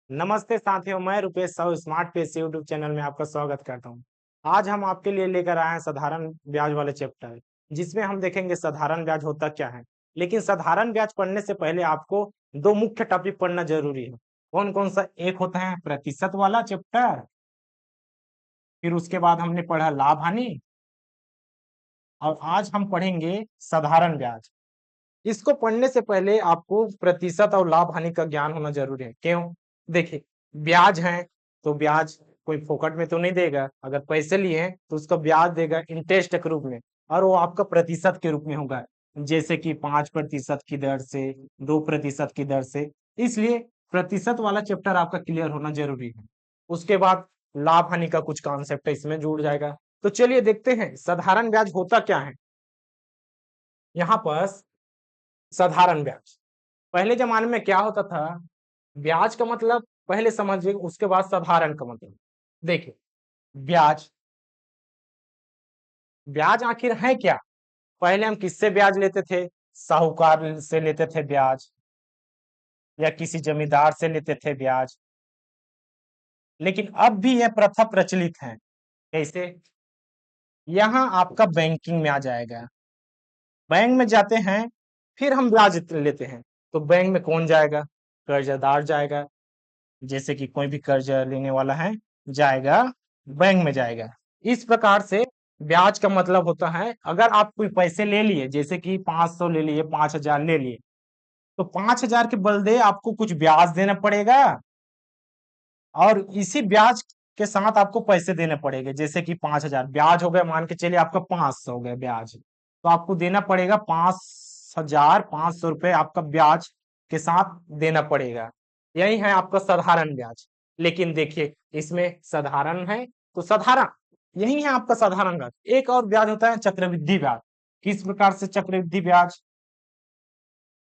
नमस्ते साथियों, मैं रुपेश साहू स्मार्ट पेज से यूट्यूब चैनल में आपका स्वागत करता हूं। आज हम आपके लिए लेकर आए हैं साधारण ब्याज वाले चैप्टर, जिसमें हम देखेंगे साधारण ब्याज होता क्या है। लेकिन साधारण ब्याज पढ़ने से पहले आपको दो मुख्य टॉपिक पढ़ना जरूरी है। कौन कौन सा? एक होता है प्रतिशत वाला चैप्टर, फिर उसके बाद हमने पढ़ा लाभ हानि, और आज हम पढ़ेंगे साधारण ब्याज। इसको पढ़ने से पहले आपको प्रतिशत और लाभ हानि का ज्ञान होना जरूरी है। क्यों? देखिए, ब्याज है तो ब्याज कोई फोकट में तो नहीं देगा। अगर पैसे लिए हैं तो उसका ब्याज देगा इंटरेस्ट के रूप में, और वो आपका प्रतिशत के रूप में होगा, जैसे कि 5% की दर से, 2% की दर से। इसलिए प्रतिशत वाला चैप्टर आपका क्लियर होना जरूरी है। उसके बाद लाभ हानि का कुछ कॉन्सेप्ट इसमें जुड़ जाएगा। तो चलिए देखते हैं साधारण ब्याज होता क्या है। यहाँ पर साधारण ब्याज पहले जमाने में क्या होता था? ब्याज का मतलब पहले समझिए, उसके बाद साधारण का मतलब। देखिए, ब्याज ब्याज आखिर है क्या? पहले हम किससे ब्याज लेते थे? साहूकार से लेते थे ब्याज, या किसी जमींदार से लेते थे ब्याज। लेकिन अब भी यह प्रथा प्रचलित है। कैसे? यहाँ आपका बैंकिंग में आ जाएगा। बैंक में जाते हैं, फिर हम ब्याज लेते हैं। तो बैंक में कौन जाएगा? कर्जदार जाएगा। जैसे कि कोई भी कर्ज लेने वाला है, जाएगा बैंक में जाएगा। इस प्रकार से ब्याज का मतलब होता है, अगर आप कोई पैसे ले लिए, जैसे कि 500 ले लिए, 5000 ले लिए, तो 5000 के बदले आपको कुछ ब्याज देना पड़ेगा, और इसी ब्याज के साथ आपको पैसे देने पड़ेंगे। जैसे कि 5000 ब्याज हो गया, मान के चलिए आपका 500 हो गया ब्याज, तो आपको देना पड़ेगा 5500 रुपए आपका ब्याज के साथ देना पड़ेगा। यही है आपका साधारण ब्याज। लेकिन देखिए, इसमें साधारण है तो साधारण, यही है आपका साधारण ब्याज। एक और ब्याज होता है चक्रवृद्धि ब्याज। किस प्रकार से चक्रवृद्धि ब्याज?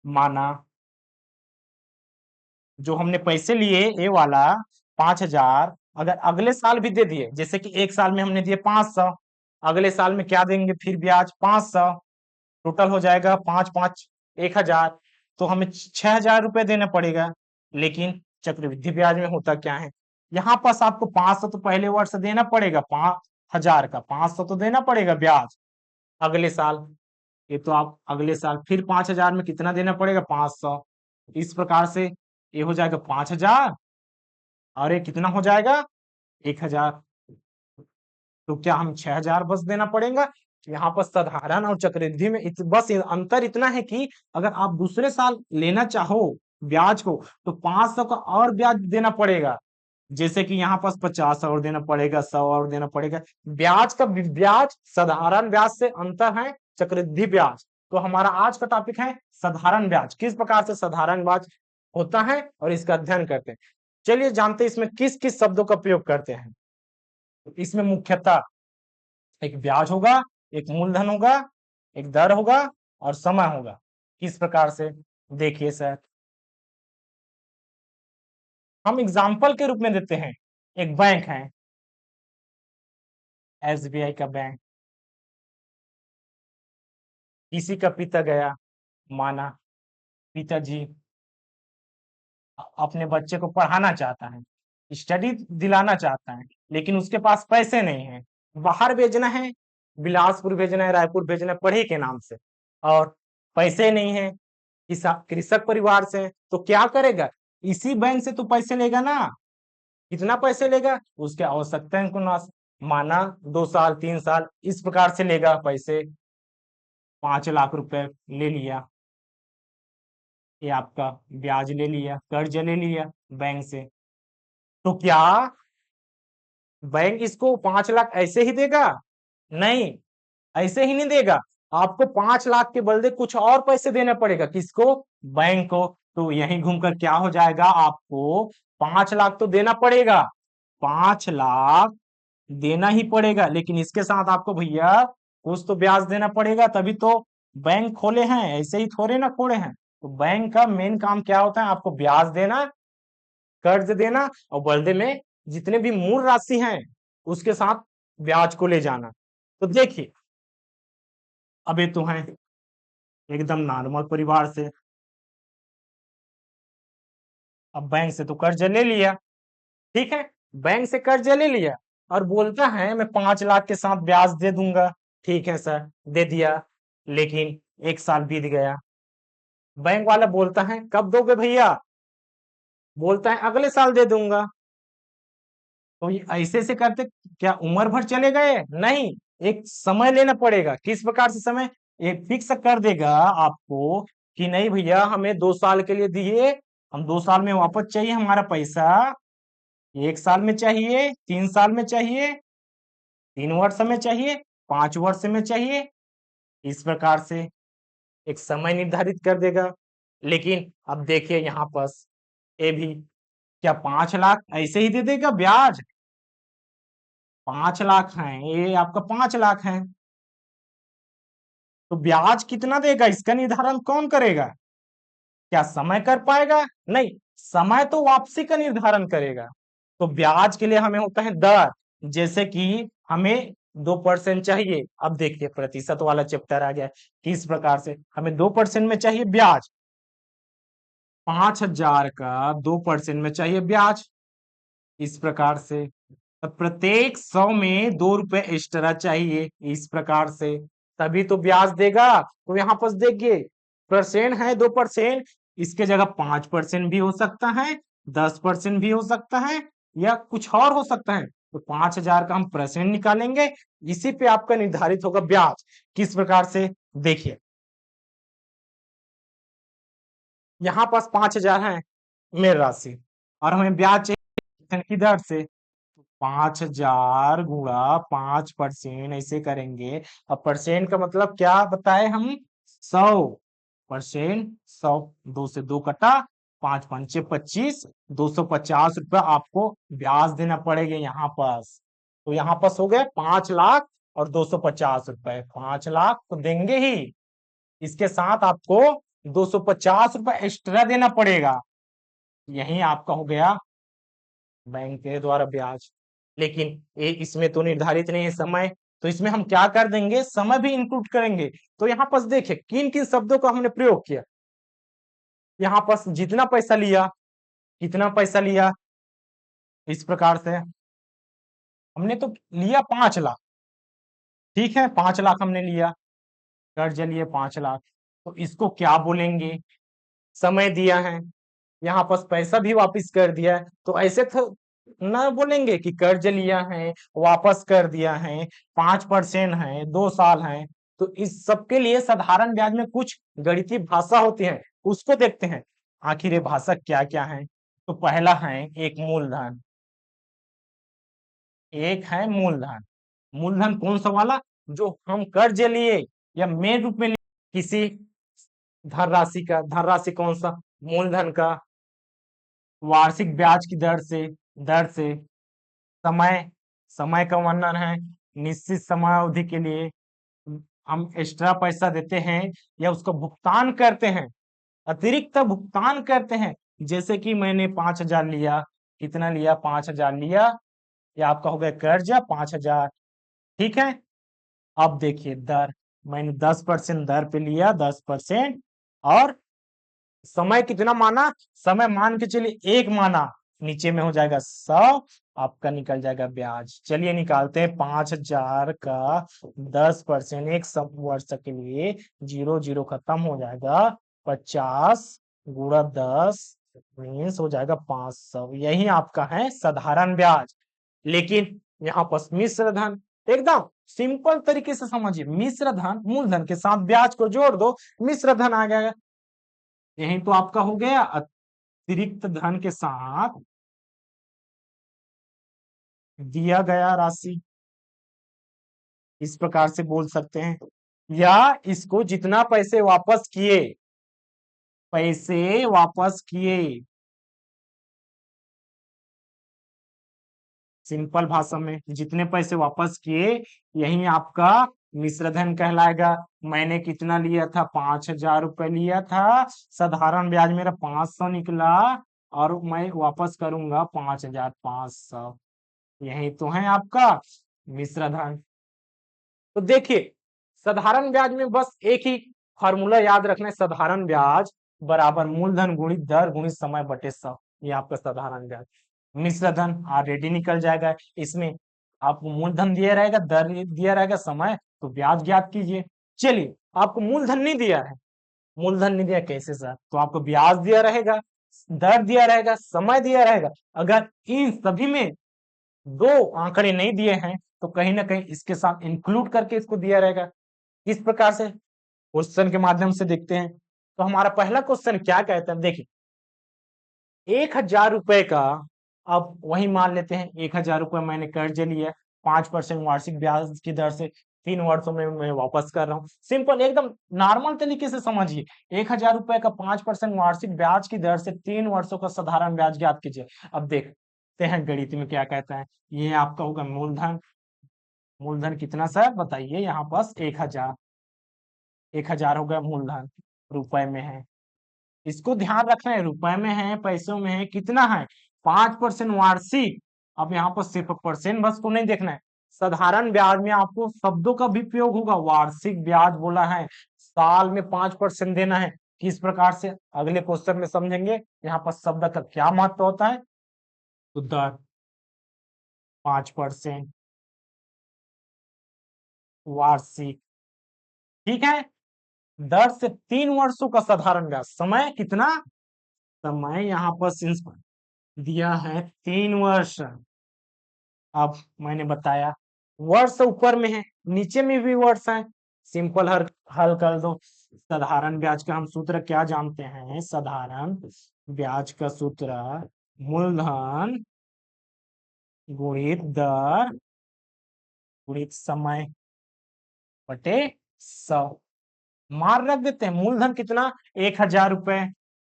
माना जो हमने पैसे लिए, ये वाला 5000, अगर अगले साल भी दे दिए, जैसे कि एक साल में हमने दिए 500, अगले साल में क्या देंगे फिर ब्याज? 500। टोटल हो जाएगा 5 5 1000। तो हमें 6000 रुपए देना पड़ेगा। लेकिन चक्रवृद्धि ब्याज में होता क्या है? यहाँ पास आपको 500 तो पहले वर्ष देना पड़ेगा, 5000 का 500 तो देना पड़ेगा ब्याज। अगले साल, ये तो आप अगले साल फिर 5000 में कितना देना पड़ेगा? 500। इस प्रकार से ये हो जाएगा 5000, और ये कितना हो जाएगा? 1000। तो क्या हम 6000 बस देना पड़ेगा? यहाँ पर साधारण और चक्रवृद्धि में बस अंतर इतना है कि अगर आप दूसरे साल लेना चाहो ब्याज को, तो 500 का और ब्याज देना पड़ेगा। जैसे कि यहाँ पास 50 और देना पड़ेगा, 100 और देना पड़ेगा। ब्याज का ब्याज साधारण ब्याज से अंतर है चक्रवृद्धि ब्याज। तो हमारा आज का टॉपिक है साधारण ब्याज, किस प्रकार से साधारण ब्याज होता है और इसका अध्ययन करते हैं। चलिए जानते हैं इसमें किस किस शब्दों का प्रयोग करते हैं। इसमें मुख्यतः एक ब्याज होगा, एक मूलधन होगा, एक दर होगा, और समय होगा। किस प्रकार से? देखिए सर, हम एग्जाम्पल के रूप में देते हैं। एक बैंक है, एसबीआई का बैंक। किसी का पिता गया, माना पिताजी अपने बच्चे को पढ़ाना चाहता है, स्टडी दिलाना चाहता है, लेकिन उसके पास पैसे नहीं है। बाहर भेजना है, बिलासपुर भेजना है, रायपुर भेजना है पढ़े के नाम से, और पैसे नहीं है, कृषक परिवार से है, तो क्या करेगा? इसी बैंक से तो पैसे लेगा ना। कितना पैसे लेगा? उसके आवश्यकता को ना, माना 2 साल 3 साल इस प्रकार से लेगा पैसे। 5 लाख रुपए ले लिया, ये आपका ब्याज ले लिया, कर्ज ले लिया बैंक से। तो क्या बैंक इसको 5 लाख ऐसे ही देगा? नहीं, ऐसे ही नहीं देगा। आपको 5 लाख के बदले कुछ और पैसे देना पड़ेगा। किसको? बैंक को। तो यही घूमकर क्या हो जाएगा? आपको 5 लाख तो देना पड़ेगा, 5 लाख देना ही पड़ेगा, लेकिन इसके साथ आपको भैया कुछ तो ब्याज देना पड़ेगा, तभी तो बैंक खोले हैं, ऐसे ही थोड़े ना खोले हैं। तो बैंक का मेन काम क्या होता है? आपको ब्याज देना, कर्ज देना, और बदले में जितने भी मूल राशि हैं उसके साथ ब्याज को ले जाना। तो देखिए, अब ये तो है एकदम नॉर्मल परिवार से, अब बैंक से तो कर्ज ले लिया, ठीक है, बैंक से कर्ज ले लिया और बोलता है मैं 5 लाख के साथ ब्याज दे दूंगा। ठीक है सर, दे दिया। लेकिन 1 साल बीत गया, बैंक वाला बोलता है कब दोगे भैया? बोलता है अगले साल दे दूंगा। तो ये ऐसे से करते क्या उम्र भर चले गए? नहीं, एक समय लेना पड़ेगा। किस प्रकार से समय? एक फिक्स कर देगा आपको कि नहीं भैया हमें 2 साल के लिए दिए, हम 2 साल में वापस चाहिए हमारा पैसा, 1 साल में चाहिए, 3 साल में चाहिए, 3 वर्ष में चाहिए, 5 वर्ष में चाहिए। इस प्रकार से एक समय निर्धारित कर देगा। लेकिन अब देखिए यहाँ पर ये भी, क्या 5 लाख ऐसे ही दे देगा ब्याज? 5 लाख है, ये आपका 5 लाख है, तो ब्याज कितना देगा इसका निर्धारण कौन करेगा? क्या समय कर पाएगा? नहीं, समय तो वापसी का निर्धारण करेगा। तो ब्याज के लिए हमें होता है दर, जैसे कि हमें 2% चाहिए। अब देखिए प्रतिशत वाला चैप्टर आ गया। किस प्रकार से हमें 2% में चाहिए ब्याज, 5,000 का 2% में चाहिए ब्याज। इस प्रकार से अब प्रत्येक 100 में 2 रुपए एक्स्ट्रा चाहिए। इस प्रकार से तभी तो ब्याज देगा। तो यहाँ पर देखिए परसेंट है 2%, इसके जगह 5% भी हो सकता है, 10% भी हो सकता है, या कुछ और हो सकता है। तो 5,000 का हम परसेंट निकालेंगे, इसी पे आपका निर्धारित होगा ब्याज। किस प्रकार से? देखिए यहाँ पास 5,000 है मेरी राशि और हमें ब्याज चाहिए की दर से। 5,000 गुणा 5% ऐसे करेंगे। अब परसेंट का मतलब क्या बताए हम? 100%। 100, 2 से 2 कटा, 5 पंचे 25, 250 रुपये आपको ब्याज देना पड़ेगा यहाँ पास। तो यहाँ पास हो गए 5 लाख और 250 रुपए। 5 लाख तो देंगे ही, इसके साथ आपको 250 रुपये एक्स्ट्रा देना पड़ेगा। यही आपका हो गया बैंक के द्वारा ब्याज। लेकिन ये इसमें तो निर्धारित नहीं है समय, तो इसमें हम क्या कर देंगे, समय भी इंक्लूड करेंगे। तो यहाँ पर देखिए किन किन शब्दों का हमने प्रयोग किया। यहाँ पर जितना पैसा लिया, कितना पैसा लिया, इस प्रकार से हमने तो लिया 5 लाख, ठीक है, 5 लाख हमने लिया, कर्ज लिए 5 लाख। तो इसको क्या बोलेंगे? समय दिया है, यहाँ पर पैसा भी वापस कर दिया है, तो ऐसे तो ना बोलेंगे कि कर्ज लिया है वापस कर दिया है, 5% है, 2 साल है। तो इस सबके लिए साधारण ब्याज में कुछ गणितीय भाषा होती है, उसको देखते हैं आखिर ये भाषा क्या क्या है। तो पहला है एक मूलधन, एक है मूलधन। मूलधन कौन सा वाला? जो हम कर्ज लिए या मेन रूप में लिए किसी धनराशि का। धनराशि कौन सा? मूलधन का। वार्षिक ब्याज की दर से समय, समय का वर्णन है, निश्चित समय अवधि के लिए हम एक्स्ट्रा पैसा देते हैं या उसको भुगतान करते हैं, अतिरिक्त भुगतान करते हैं। जैसे कि मैंने 5,000 लिया, कितना लिया? 5,000 लिया, या आपका हो गया कर्जा 5,000, ठीक है। अब देखिए दर, मैंने 10% दर पे लिया, 10%, और समय कितना माना? समय मान के चलिए 1 माना, नीचे में हो जाएगा 100, आपका निकल जाएगा ब्याज। चलिए निकालते हैं 5,000 का 10%, एक वर्ष के लिए 0 0 खत्म हो जाएगा, 50 गुणा 10 मीन्स हो जाएगा 500। यही आपका है साधारण ब्याज। लेकिन यहाँ पर मिश्र धन, एकदम सिंपल तरीके से समझिए, मिश्र धन मूलधन के साथ ब्याज को जोड़ दो, मिश्र धन आ गया। यही तो आपका हो गया अतिरिक्त धन के साथ दिया गया राशि। इस प्रकार से बोल सकते हैं, या इसको जितना पैसे वापस किए, सिंपल भाषा में जितने पैसे वापस किए, यही आपका मिश्रधन कहलाएगा। मैंने कितना लिया था? 5,000 रुपए लिया था, साधारण ब्याज मेरा 500 निकला, और मैं वापस करूंगा 5,500। यही तो है आपका मिश्रधन। तो देखिए साधारण ब्याज में बस एक ही फॉर्मूला याद रखना है, साधारण ब्याज बराबर मूलधन गुणित दर गुणित समय बटे 100। ये आपका साधारण ब्याज। मिश्र धन ऑलरेडी निकल जाएगा, इसमें आपको मूलधन दिया रहेगा, दर दिया रहेगा, समय, तो ब्याज ज्ञात कीजिए। चलिए, आपको मूलधन नहीं दिया है, मूलधन नहीं दिया कैसे सर, तो आपको ब्याज दिया रहेगा, दर दिया रहेगा, समय दिया रहेगा। अगर इन सभी में दो आंकड़े नहीं दिए हैं तो कहीं ना कहीं इसके साथ इंक्लूड करके इसको दिया रहेगा। इस प्रकार से क्वेश्चन के माध्यम से देखते हैं। तो हमारा पहला क्वेश्चन क्या कहता है, देखिए 1,000 रुपए का, अब वही मान लेते हैं 1,000 रुपए मैंने कर्ज लिया, 5% वार्षिक ब्याज की दर से 3 वर्षों में मैं वापस कर रहा हूँ। सिंपल एकदम नॉर्मल तरीके से समझिए, 1,000 रुपए का 5% वार्षिक ब्याज की दर से 3 वर्षों का साधारण ब्याज ज्ञात कीजिए। अब देखते हैं गणित में क्या कहता है। ये आपका होगा मूलधन, मूलधन कितना सर बताइए, यहाँ पास 1,000, 1,000 हो गया मूलधन, रुपए में है, इसको ध्यान रखना है, रुपए में है, पैसों में है, कितना है 5% वार्षिक। अब यहाँ पर सिर्फ परसेंट बस को नहीं देखना है, साधारण ब्याज में आपको शब्दों का भी प्रयोग होगा, वार्षिक ब्याज बोला है, साल में 5% देना है। किस प्रकार से अगले क्वेश्चन में समझेंगे, यहाँ पर शब्द का क्या महत्व होता है, तो दर 5% वार्षिक, ठीक है, दर से 3 वर्षों का साधारण ब्याज, समय कितना, समय यहाँ पर दिया है 3 वर्ष। अब मैंने बताया वर्ष ऊपर में है, नीचे में भी वर्ष है, सिंपल हल हल कर दो। साधारण ब्याज का हम सूत्र क्या जानते हैं, साधारण ब्याज का सूत्र मूलधन गुणित दर गुणित समय बटे 100। मार रख देते हैं, मूलधन कितना 1,000 रुपए,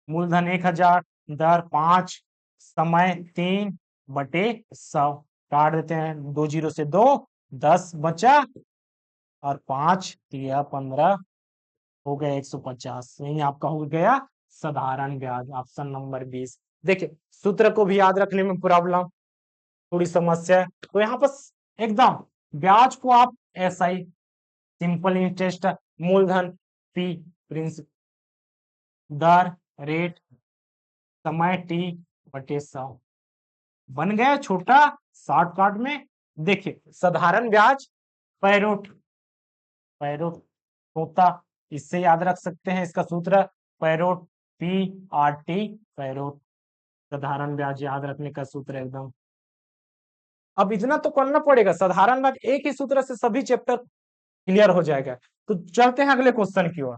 मूलधन 1,000, दर 5, समय 3 बटे 100, काट देते हैं, 2 जीरो से 2, 10 बचा, और 5 या 15 हो गया 150। यही आपका हो गया साधारण ब्याज, ऑप्शन नंबर 20। देखिए सूत्र को भी याद रखने में प्रॉब्लम, थोड़ी समस्या है, तो यहाँ पर एकदम ब्याज को आप ऐसा ही सिंपल इंटरेस्ट, मूलधन पी, प्रिंसिपल, दर रेट, समय टी बटे 100, बन गया छोटा शॉर्टकट में। देखिए साधारण ब्याज पैरोट, पैरोट होता, इससे याद रख सकते हैं इसका सूत्र parrot, P R T parrot, साधारण ब्याज याद रखने का सूत्र एकदम। अब इतना तो करना पड़ेगा, साधारण ब्याज एक ही सूत्र से सभी चैप्टर क्लियर हो जाएगा। तो चलते हैं अगले क्वेश्चन की ओर।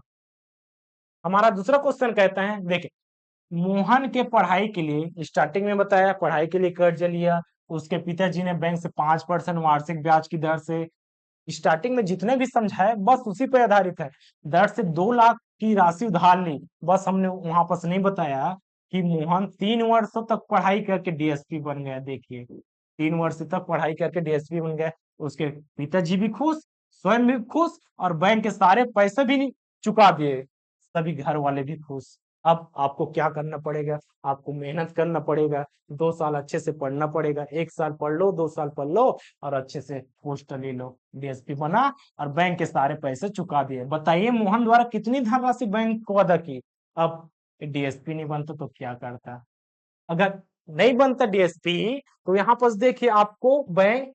हमारा दूसरा क्वेश्चन कहता है, देखिए मोहन के पढ़ाई के लिए, स्टार्टिंग में बताया पढ़ाई के लिए कर्ज लिया, उसके पिताजी ने बैंक से 5% वार्षिक ब्याज की दर से, स्टार्टिंग में जितने भी समझाए बस उसी पर आधारित है, दर से 2 लाख की राशि उधार ली। बस हमने वहां पर नहीं बताया कि मोहन 3 वर्षों तक पढ़ाई करके डीएसपी बन गया। देखिए 3 वर्ष तक पढ़ाई करके डीएसपी बन गया, उसके पिताजी भी खुश, स्वयं भी खुश, और बैंक के सारे पैसे भी नहीं चुका दिए, सभी घर वाले भी खुश। अब आपको क्या करना पड़ेगा, आपको मेहनत करना पड़ेगा, 2 साल अच्छे से पढ़ना पड़ेगा, 1 साल पढ़ लो, 2 साल पढ़ लो, और अच्छे से पोस्ट ले लो, डीएसपी बना, और बैंक के सारे पैसे चुका दिए। बताइए मोहन द्वारा कितनी धनराशि बैंक को अदा की। अब डीएसपी नहीं बनता तो क्या करता, अगर नहीं बनता डीएसपी तो यहाँ पर देखिए आपको बैंक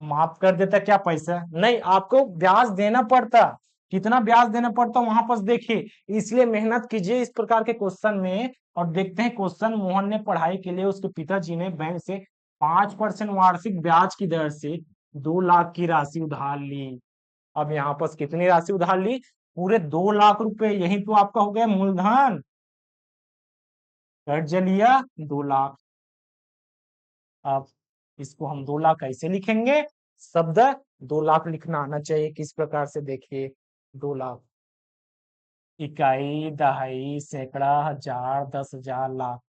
माफ कर देता, क्या पैसा नहीं, आपको ब्याज देना पड़ता, कितना ब्याज देना पड़ता वहां पर देखिए। इसलिए मेहनत कीजिए इस प्रकार के क्वेश्चन में, और देखते हैं क्वेश्चन। मोहन ने पढ़ाई के लिए उसके पिताजी ने बैंक से 5% वार्षिक ब्याज की दर से 2 लाख की राशि उधार ली। अब यहाँ पर कितनी राशि उधार ली, पूरे 2 लाख रुपए, यही तो आपका हो गया मूलधन, कर्ज लिया 2 लाख। अब इसको हम 2 लाख कैसे लिखेंगे, शब्द 2 लाख लिखना आना चाहिए, किस प्रकार से देखिए 2 लाख, इकाई दहाई सैकड़ा हजार 10,000 लाख,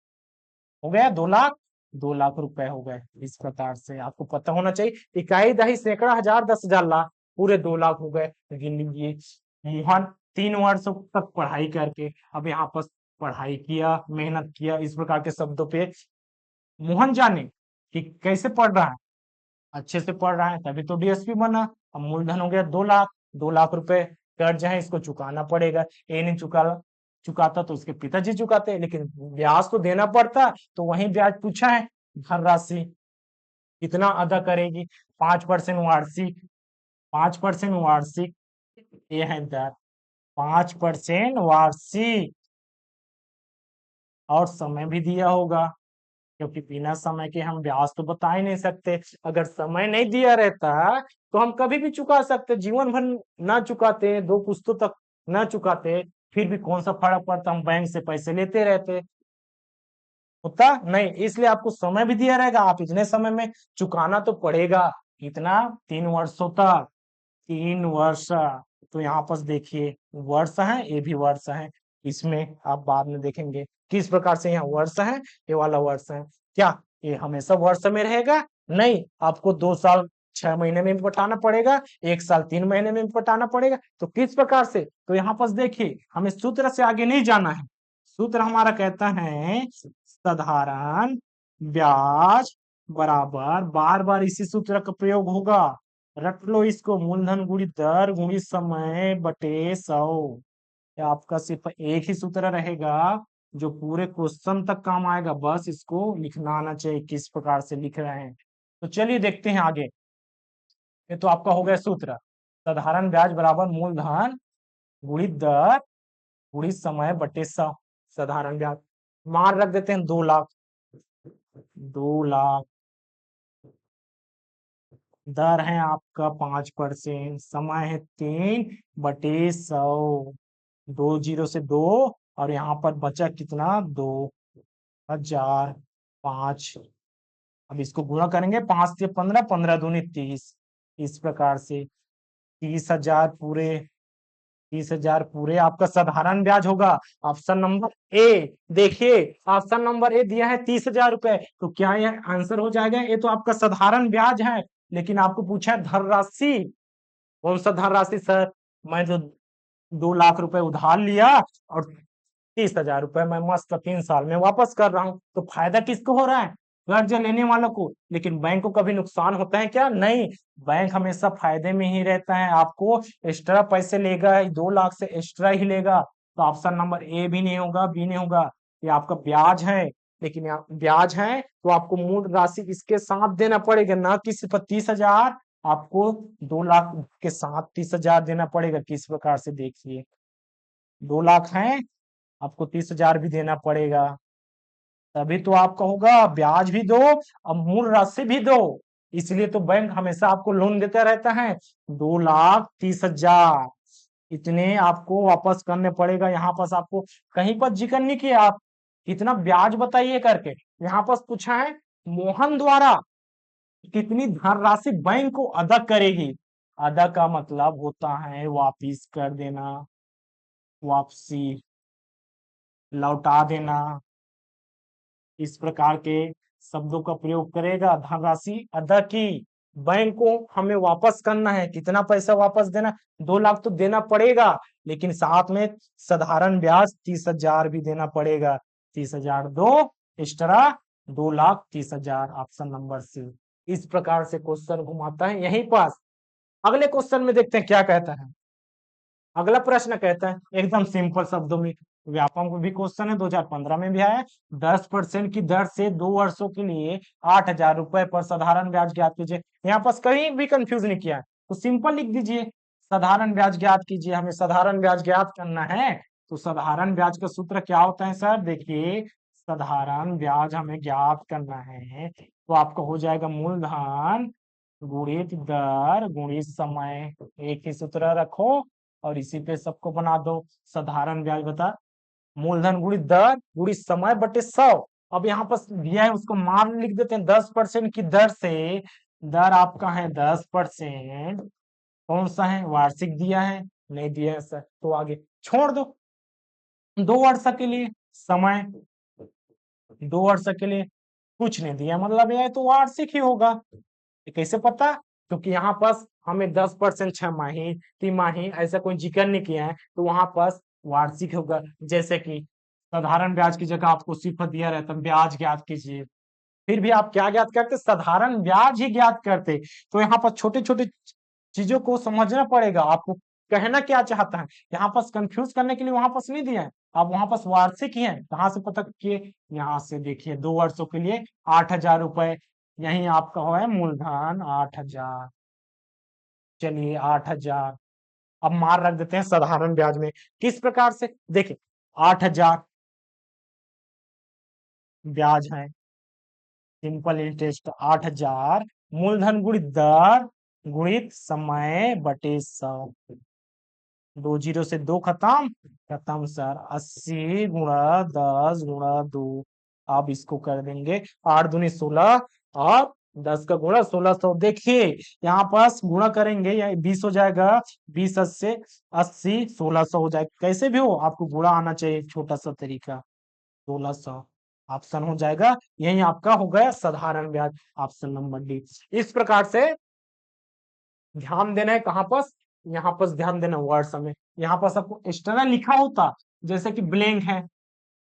हो गया 2 लाख, 2 लाख रुपए हो गए। इस प्रकार से आपको पता होना चाहिए, इकाई दहाई सैकड़ा हजार 10,000 लाख, पूरे 2 लाख हो गए। गिन लीजिए, मोहन 3 वर्ष तक पढ़ाई करके, अब यहाँ पर पढ़ाई किया, मेहनत किया, इस प्रकार के शब्दों पे मोहन जाने कि कैसे पढ़ रहा है, अच्छे से पढ़ रहा है तभी तो डीएसपी बना। अब मूलधन हो गया 2 लाख, 2 लाख रुपए कर्ज है, इसको चुकाना पड़ेगा, ये नहीं चुका चुकाता तो उसके पिताजी चुकाते, लेकिन ब्याज तो देना पड़ता, तो वही ब्याज पूछा है। धनराशि कितना अदा करेगी? 5% वार्षिक, 5% वार्षिक, ये है दर, 5% वार्षिक। और समय भी दिया होगा, क्योंकि बिना समय के हम ब्याज तो बता ही नहीं सकते। अगर समय नहीं दिया रहता तो हम कभी भी चुका सकते, जीवन भर ना चुकाते, 2 पुस्तों तक ना चुकाते, फिर भी कौन सा फर्क पड़ता, हम बैंक से पैसे लेते रहते। होता नहीं, इसलिए आपको समय भी दिया रहेगा, आप इतने समय में चुकाना तो पड़ेगा। कितना? 3 वर्षों तक, 3 वर्ष। तो यहाँ पर देखिए वर्ष है, ये भी वर्ष है, इसमें आप बाद में देखेंगे किस प्रकार से यहाँ वर्ष है, ये वाला वर्ष है। क्या ये हमेशा वर्ष में रहेगा? नहीं, आपको 2 साल 6 महीने में भी पटाना पड़ेगा, 1 साल 3 महीने में भी पटाना पड़ेगा। तो किस प्रकार से? तो यहाँ पर देखिए हमें सूत्र से आगे नहीं जाना है। सूत्र हमारा कहता है साधारण ब्याज बराबर, बार बार इसी सूत्र का प्रयोग होगा, रट लो इसको, मूलधन गुणित दर गुणित समय बटे 100। ये आपका सिर्फ एक ही सूत्र रहेगा जो पूरे क्वेश्चन तक काम आएगा, बस इसको लिखना आना चाहिए किस प्रकार से लिख रहे हैं। तो चलिए देखते हैं आगे। ये तो आपका हो गया सूत्र, साधारण ब्याज बराबर मूलधन गुणित दर गुणित समय बटे 100। साधारण ब्याज मान रख देते हैं 2 लाख, 2 लाख। दर है आपका 5%, समय है 3/100, 2 0 से 2, और यहाँ पर बचा कितना? 2005। अब इसको गुणा करेंगे, 5 से 15, 15 दूनी 30, इस प्रकार से 30,000 पूरे, 30,000 पूरे आपका साधारण ब्याज होगा। ऑप्शन नंबर ए, देखिए ऑप्शन नंबर ए दिया है 30,000 रुपए, तो क्या यह आंसर हो जाएगा? ये तो आपका साधारण ब्याज है, लेकिन आपको पूछा है धनराशि। कौन सा धनराशि सर? मैं तो 2 लाख रुपए उधार लिया और 30,000 रुपए मैं मस्त 3 साल में वापस कर रहा हूँ, तो फायदा किसको हो रहा है? कर्ज लेने वालों को। लेकिन बैंक को कभी नुकसान होता है क्या? नहीं, बैंक हमेशा फायदे में ही रहता है, आपको एक्स्ट्रा पैसे लेगा, 2 लाख से एक्स्ट्रा ही लेगा। तो ऑप्शन नंबर ए भी नहीं होगा, बी नहीं होगा, ये आपका ब्याज है। लेकिन यहाँ ब्याज है तो आपको मूल राशि इसके साथ देना पड़ेगा, ना कि सिर्फ 30,000, आपको 2 लाख के साथ 30,000 देना पड़ेगा। किस प्रकार से देखिए, 2 लाख है, आपको 30,000 भी देना पड़ेगा, तभी तो आपका होगा। ब्याज भी दो और मूल राशि भी दो, इसलिए तो बैंक हमेशा आपको लोन देता रहता है। 2,30,000 इतने आपको वापस करने पड़ेगा। यहाँ पर आपको कहीं पर जिक्र नहीं किया आप कितना ब्याज बताइए करके, यहाँ पर पूछा है मोहन द्वारा कितनी धनराशि बैंक को अदा करेगी। अदा का मतलब होता है वापिस कर देना, वापसी, लौटा देना, इस प्रकार के शब्दों का प्रयोग करेगा। धनराशि अदा की, बैंक को हमें वापस करना है, कितना पैसा वापस देना? 2 लाख तो देना पड़ेगा, लेकिन साथ में साधारण ब्याज 30,000 भी देना पड़ेगा। 30,000 दो एक्स्ट्रा, 2,30,000, ऑप्शन नंबर सी। इस प्रकार से क्वेश्चन घुमाता है यहीं पास। अगले क्वेश्चन में देखते हैं क्या कहता है। अगला प्रश्न कहता है एकदम सिंपल शब्दों में, व्यापम को भी क्वेश्चन है, 2015 में भी आया है। 10% की दर से 2 वर्षों के लिए 8,000 रुपए पर साधारण ब्याज ज्ञात कीजिए। यहाँ पर कहीं भी कंफ्यूज नहीं किया है, तो सिंपल लिख दीजिए साधारण ब्याज ज्ञात कीजिए। हमें साधारण ब्याज ज्ञात करना है, तो साधारण ब्याज का सूत्र क्या होता है सर? देखिए साधारण ब्याज हमें ज्ञात करना है, तो आपका हो जाएगा मूलधन गुणित दर गुणित समय। एक ही सूत्र रखो और इसी पे सबको बना दो। साधारण ब्याज बता मूलधन गुणित दर गुणित समय बटे 100। अब यहाँ पर दिया है उसको मान लिख देते हैं 10% की दर से। दर आपका है 10%, कौन सा है? वार्षिक दिया है, नहीं दिया है सर, तो आगे छोड़ दो। 2 वर्ष के लिए समय, 2 वर्ष के लिए कुछ नहीं दिया, मतलब यह तो वार्षिक ही होगा। ये कैसे पता? क्योंकि यहाँ पर हमें 10% 6 माही, 3 माही ऐसा कोई जिक्र नहीं किया है, तो वहां पर वार्षिक होगा। जैसे कि साधारण ब्याज की जगह आपको सिर्फ दिया रहता ब्याज ज्ञात कीजिए, फिर भी आप क्या ज्ञात करते? साधारण ब्याज ही ज्ञात करते। तो यहाँ पर छोटे छोटे चीजों को समझना पड़ेगा आपको, कहना क्या चाहता है। यहाँ पर कंफ्यूज करने के लिए वहां पर नहीं दिया है, अब वहां पास वार्षिक ही है, कहाँ से पता किए, यहाँ से देखिए 2 वर्षों के लिए 8,000 रुपए, यही आपका हो है मूलधन 8,000। चलिए 8,000, अब मार रख देते हैं साधारण ब्याज में। किस प्रकार से, देखिए 8,000 ब्याज है, सिंपल इंटरेस्ट 8,000, मूलधन गुणित दर गुणित समय बटे 100, 2 जीरो से 2 खत्म, खत्म सर, 80 गुणा 10 गुणा 2। अब इसको कर देंगे 8 दूनी 16, और 10 का गुणा 1600। देखिए यहाँ पास गुणा करेंगे या 20 हो जाएगा, 20 से 80, 1600 हो जाएगा, कैसे भी हो आपको गुणा आना चाहिए, छोटा सा तरीका, 1600 ऑप्शन हो जाएगा। यही आपका हो गया साधारण ब्याज, ऑप्शन नंबर डी। इस प्रकार से ध्यान देना है, कहाँ पास, यहाँ पास ध्यान देना वर्ष में। यहाँ पास आपको एक्स्ट्रा लिखा होता, जैसे कि ब्लैंक है,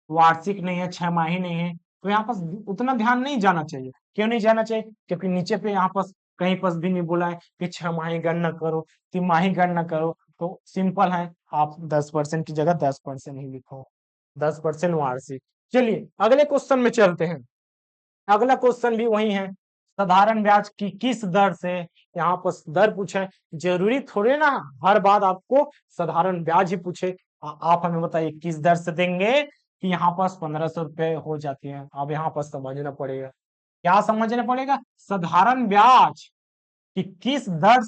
वार्षिक नहीं है, 6 माही नहीं है, तो यहाँ पास उतना ध्यान नहीं जाना चाहिए। क्यों नहीं जाना चाहिए, क्योंकि नीचे पे यहाँ पास कहीं पास भी नहीं बोला है कि 6 माही गणना करो, 3 माही गणना करो, तो सिंपल है, आप 10% की जगह 10% ही लिखो, 10% वार्षिक। चलिए अगले क्वेश्चन में चलते हैं। अगला क्वेश्चन भी वही है, साधारण ब्याज की किस दर से, यहाँ पर दर पूछे, जरूरी थोड़े ना हर बात आपको साधारण ब्याज ही पूछे। आप हमें बताइए किस दर से देंगे कि यहाँ पास 1,500 रुपए हो जाती है। अब यहाँ पर समझना पड़ेगा, क्या समझना पड़ेगा, साधारण ब्याज कि किस दर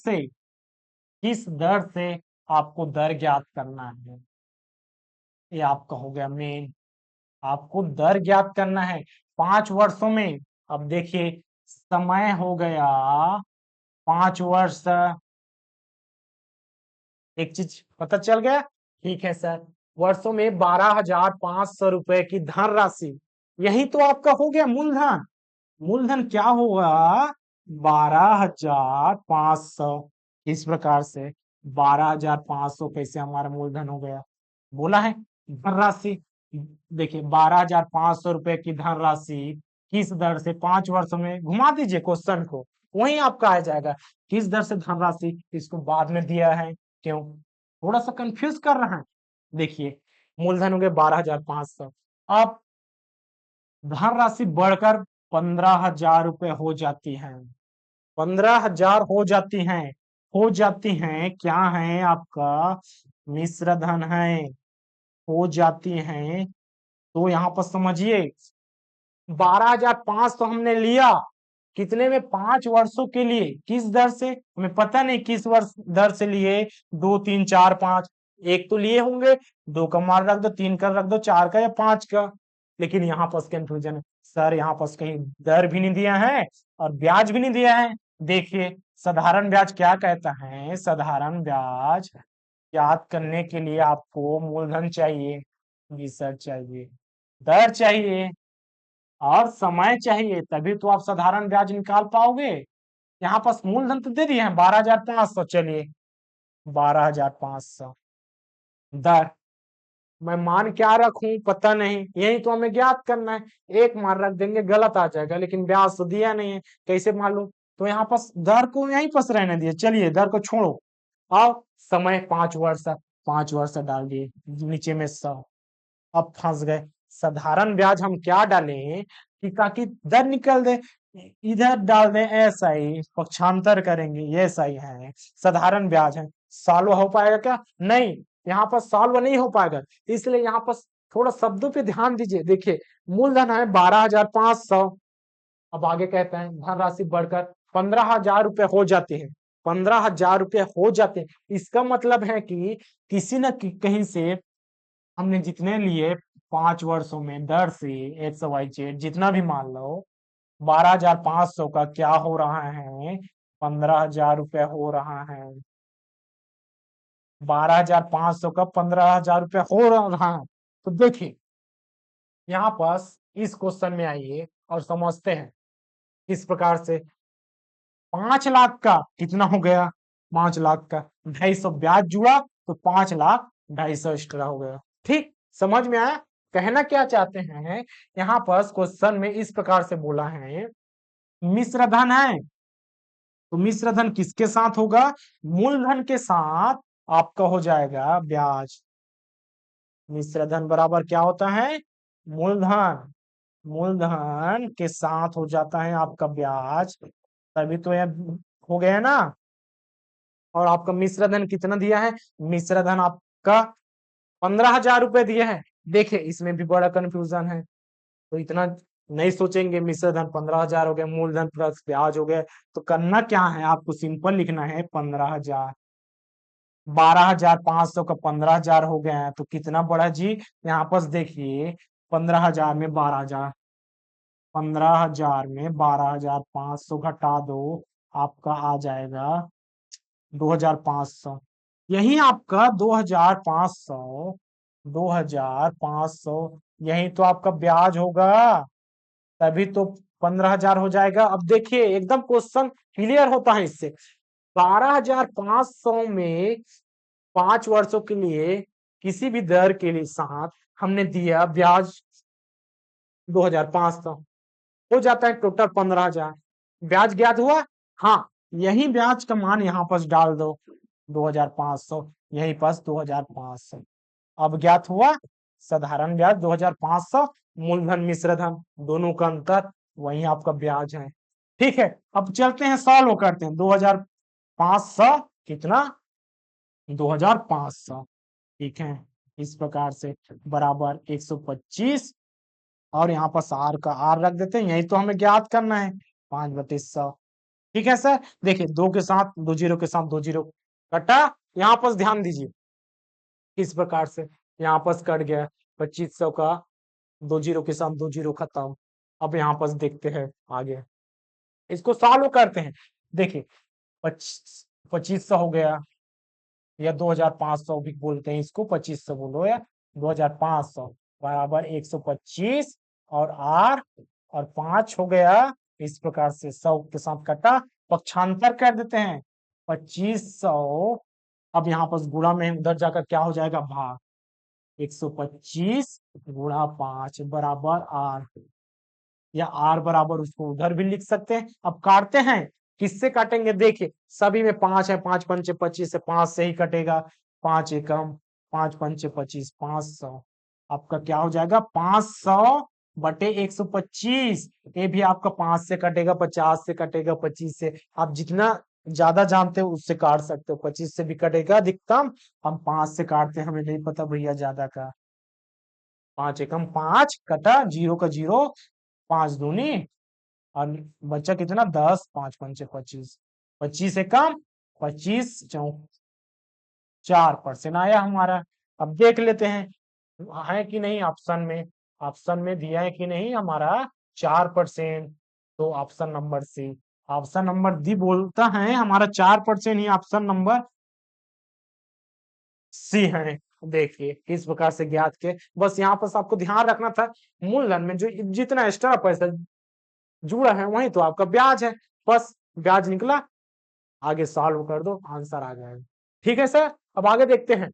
से आपको दर ज्ञात करना है, ये आपका हो गया मेन, आपको दर ज्ञात करना है 5 वर्षों में। अब देखिए समय हो गया 5 वर्ष, एक चीज पता चल गया, ठीक है सर, वर्षों में 12,500 रुपए की धनराशि, यही तो आपका हो गया मूलधन। मूलधन क्या होगा, 12,500। इस प्रकार से 12,500 कैसे हमारा मूलधन हो गया, बोला है धनराशि। देखिए 12,500 रुपए की धनराशि किस दर से, 5 वर्षों में, घुमा दीजिए क्वेश्चन को, वही आपका आ जाएगा। किस दर से धनराशि, इसको बाद में दिया है, क्यों, थोड़ा सा कंफ्यूज कर रहा है। देखिए मूलधन हो गया 12,500, अब धनराशि बढ़कर 15,000 रुपए हो जाती है, 15,000 हो जाती हैं क्या है आपका, मिश्र धन है, हो जाती हैं। तो यहाँ पर समझिए 12,500 हमने लिया, कितने में, 5 वर्षों के लिए, किस दर से हमें पता नहीं, किस वर्ष दर से लिए, 2 3 4 5, एक तो लिए होंगे, 2 का मान रख दो, 3 का रख दो, 4 का या 5 का। लेकिन यहाँ पर कंफ्यूजन है सर, यहाँ पर कहीं दर भी नहीं दिया है और ब्याज भी नहीं दिया है। देखिए साधारण ब्याज क्या कहता है, साधारण ब्याज याद करने के लिए आपको मूलधन चाहिए, विसर चाहिए, दर चाहिए और समय चाहिए, तभी तो आप साधारण ब्याज निकाल पाओगे। यहाँ पास मूलधन तो दे दिए हैं 12,500, चलिए 12,500, दर मैं मान क्या रखूं पता नहीं, यही तो हमें ज्ञात करना है, एक मान रख देंगे गलत आ जाएगा, लेकिन ब्याज तो दिया नहीं है, कैसे मालूम, तो यहाँ पास दर को यहीं पास रहने दिए, चलिए दर को छोड़ो। अब समय 5 वर्ष, 5 वर्ष डाल दिए, नीचे में 100, अब फंस गए। साधारण ब्याज हम क्या डालें कि ताकि दर निकल दे, इधर डाल दें ऐसा ही, पक्षांतर करेंगे, ये सही है, साधारण ब्याज है, सॉल्व हो पाएगा क्या, नहीं, यहाँ पर सॉल्व नहीं हो पाएगा, इसलिए यहाँ पर थोड़ा शब्दों पे ध्यान दीजिए। देखिए मूलधन है 12,500, अब आगे कहते हैं धनराशि बढ़कर 15,000 रुपए हो जाते हैं, 15,000 रुपए हो जाते हैं, इसका मतलब है कि किसी न कहीं से हमने जितने लिए 5 वर्षों में दर से XYZ जितना भी मान लो, 12,500 का क्या हो रहा है, 15,000 रुपए हो रहा है, 12,500 का 15,000 रुपए हो रहा है। तो देखिए यहाँ पास इस क्वेश्चन में आइए और समझते हैं इस प्रकार से, 5 लाख का कितना हो गया, 5 लाख का 250 ब्याज जुड़ा, तो 5 लाख 250 एक्स्ट्रा हो गया, ठीक, समझ में आया। कहना क्या चाहते हैं, यहाँ पर क्वेश्चन में इस प्रकार से बोला है, मिश्र धन है, तो मिश्र धन किसके साथ होगा, मूलधन के साथ आपका हो जाएगा ब्याज, मिश्र धन बराबर क्या होता है? मूलधन। मूलधन के साथ हो जाता है आपका ब्याज, तभी तो यह हो गया ना। और आपका मिश्र धन कितना दिया है? मिश्र धन आपका 15,000 रुपए दिया है। देखिए इसमें भी बड़ा कंफ्यूजन है, तो इतना नहीं सोचेंगे। मिश्र धन 15,000 हो गया, मूलधन प्लस ब्याज हो गया। तो करना क्या है, आपको सिंपल लिखना है 15,000। 12,500 का 15,000 हो गया है, तो कितना बढ़ा जी? यहाँ पर देखिए 15,000 में 12,000, 15,000 में 12,500 घटा दो, आपका आ जाएगा 2,500। यही आपका 2,500, 2,500 यही तो आपका ब्याज होगा, तभी तो 15,000 हो जाएगा। अब देखिए एकदम क्वेश्चन क्लियर होता है इससे। 12,500 में 5 वर्षों के लिए किसी भी दर के लिए साथ हमने दिया ब्याज 2,500, हो जाता है टोटल 15,000। ब्याज ज्ञात हुआ। हाँ, यही ब्याज का मान यहाँ पर डाल दो, 2,500, यही पास 2,500। अब ज्ञात हुआ साधारण ब्याज 2,500, मूलधन मिश्रधन दोनों का अंतर वही आपका ब्याज है। ठीक है, अब चलते हैं सॉल्व करते हैं। 2,500 कितना? 2,500। ठीक है, इस प्रकार से बराबर 125, और यहाँ पर आर का आर रख देते हैं, यही तो हमें ज्ञात करना है, 5/100। ठीक है सर, देखिए दो के साथ दो जीरो के साथ दो जीरो कटा। यहाँ पर ध्यान दीजिए इस प्रकार से, यहाँ पर कट गया 2,500 का, दो जीरो के साथ दो जीरो खत्म। अब यहाँ पर देखते हैं आगे, इसको सॉल्व करते हैं। देखिए 2,500 हो गया, या 2,500 भी बोलते हैं इसको, 2,500 बोलो या 2,500 बराबर 125, और आर और 5 हो गया। इस प्रकार से 100 के साथ कटा, पक्षांतर कर देते हैं 2,500। अब यहाँ पर गुणा में उधर जाकर क्या हो जाएगा? भाग। 125 गुणा 5 बराबर आर, या आर बराबर उसको उधर भी लिख सकते हैं। अब काटते हैं, किससे काटेंगे? देखिए सभी में 5 है, 5 पंचे 25 से 5 से ही कटेगा। 5 एकम 5 पंचे 25, 500। आपका क्या हो जाएगा? 500/125। ये भी आपका 5 से कटेगा, 50 से कटेगा, 25 से। आप जितना ज्यादा जानते हो उससे काट सकते हो, 25 से भी कटेगा अधिकतम। हम 5 से काटते हैं, हमें नहीं पता भैया ज्यादा का। 5 एकम 5 कटा, जीरो का जीरो, 5 दूनी, और बच्चा कितना? 10, 5 पंचे 25, 25 एकम 25 4% आया हमारा। अब देख लेते हैं है कि नहीं ऑप्शन में। ऑप्शन में दिया है कि नहीं हमारा 4%। तो option number C, option number D बोलता है हमारा 4% ही ऑप्शन नंबर सी है। देखिए किस प्रकार से ज्ञात के, बस यहाँ पर आपको ध्यान रखना था, मूलधन में जो जितना एक्स्ट्रा पैसा जुड़ा है वही तो आपका ब्याज है। बस ब्याज निकला, आगे सॉल्व कर दो, आंसर आ जाएगा। ठीक है सर, अब आगे देखते हैं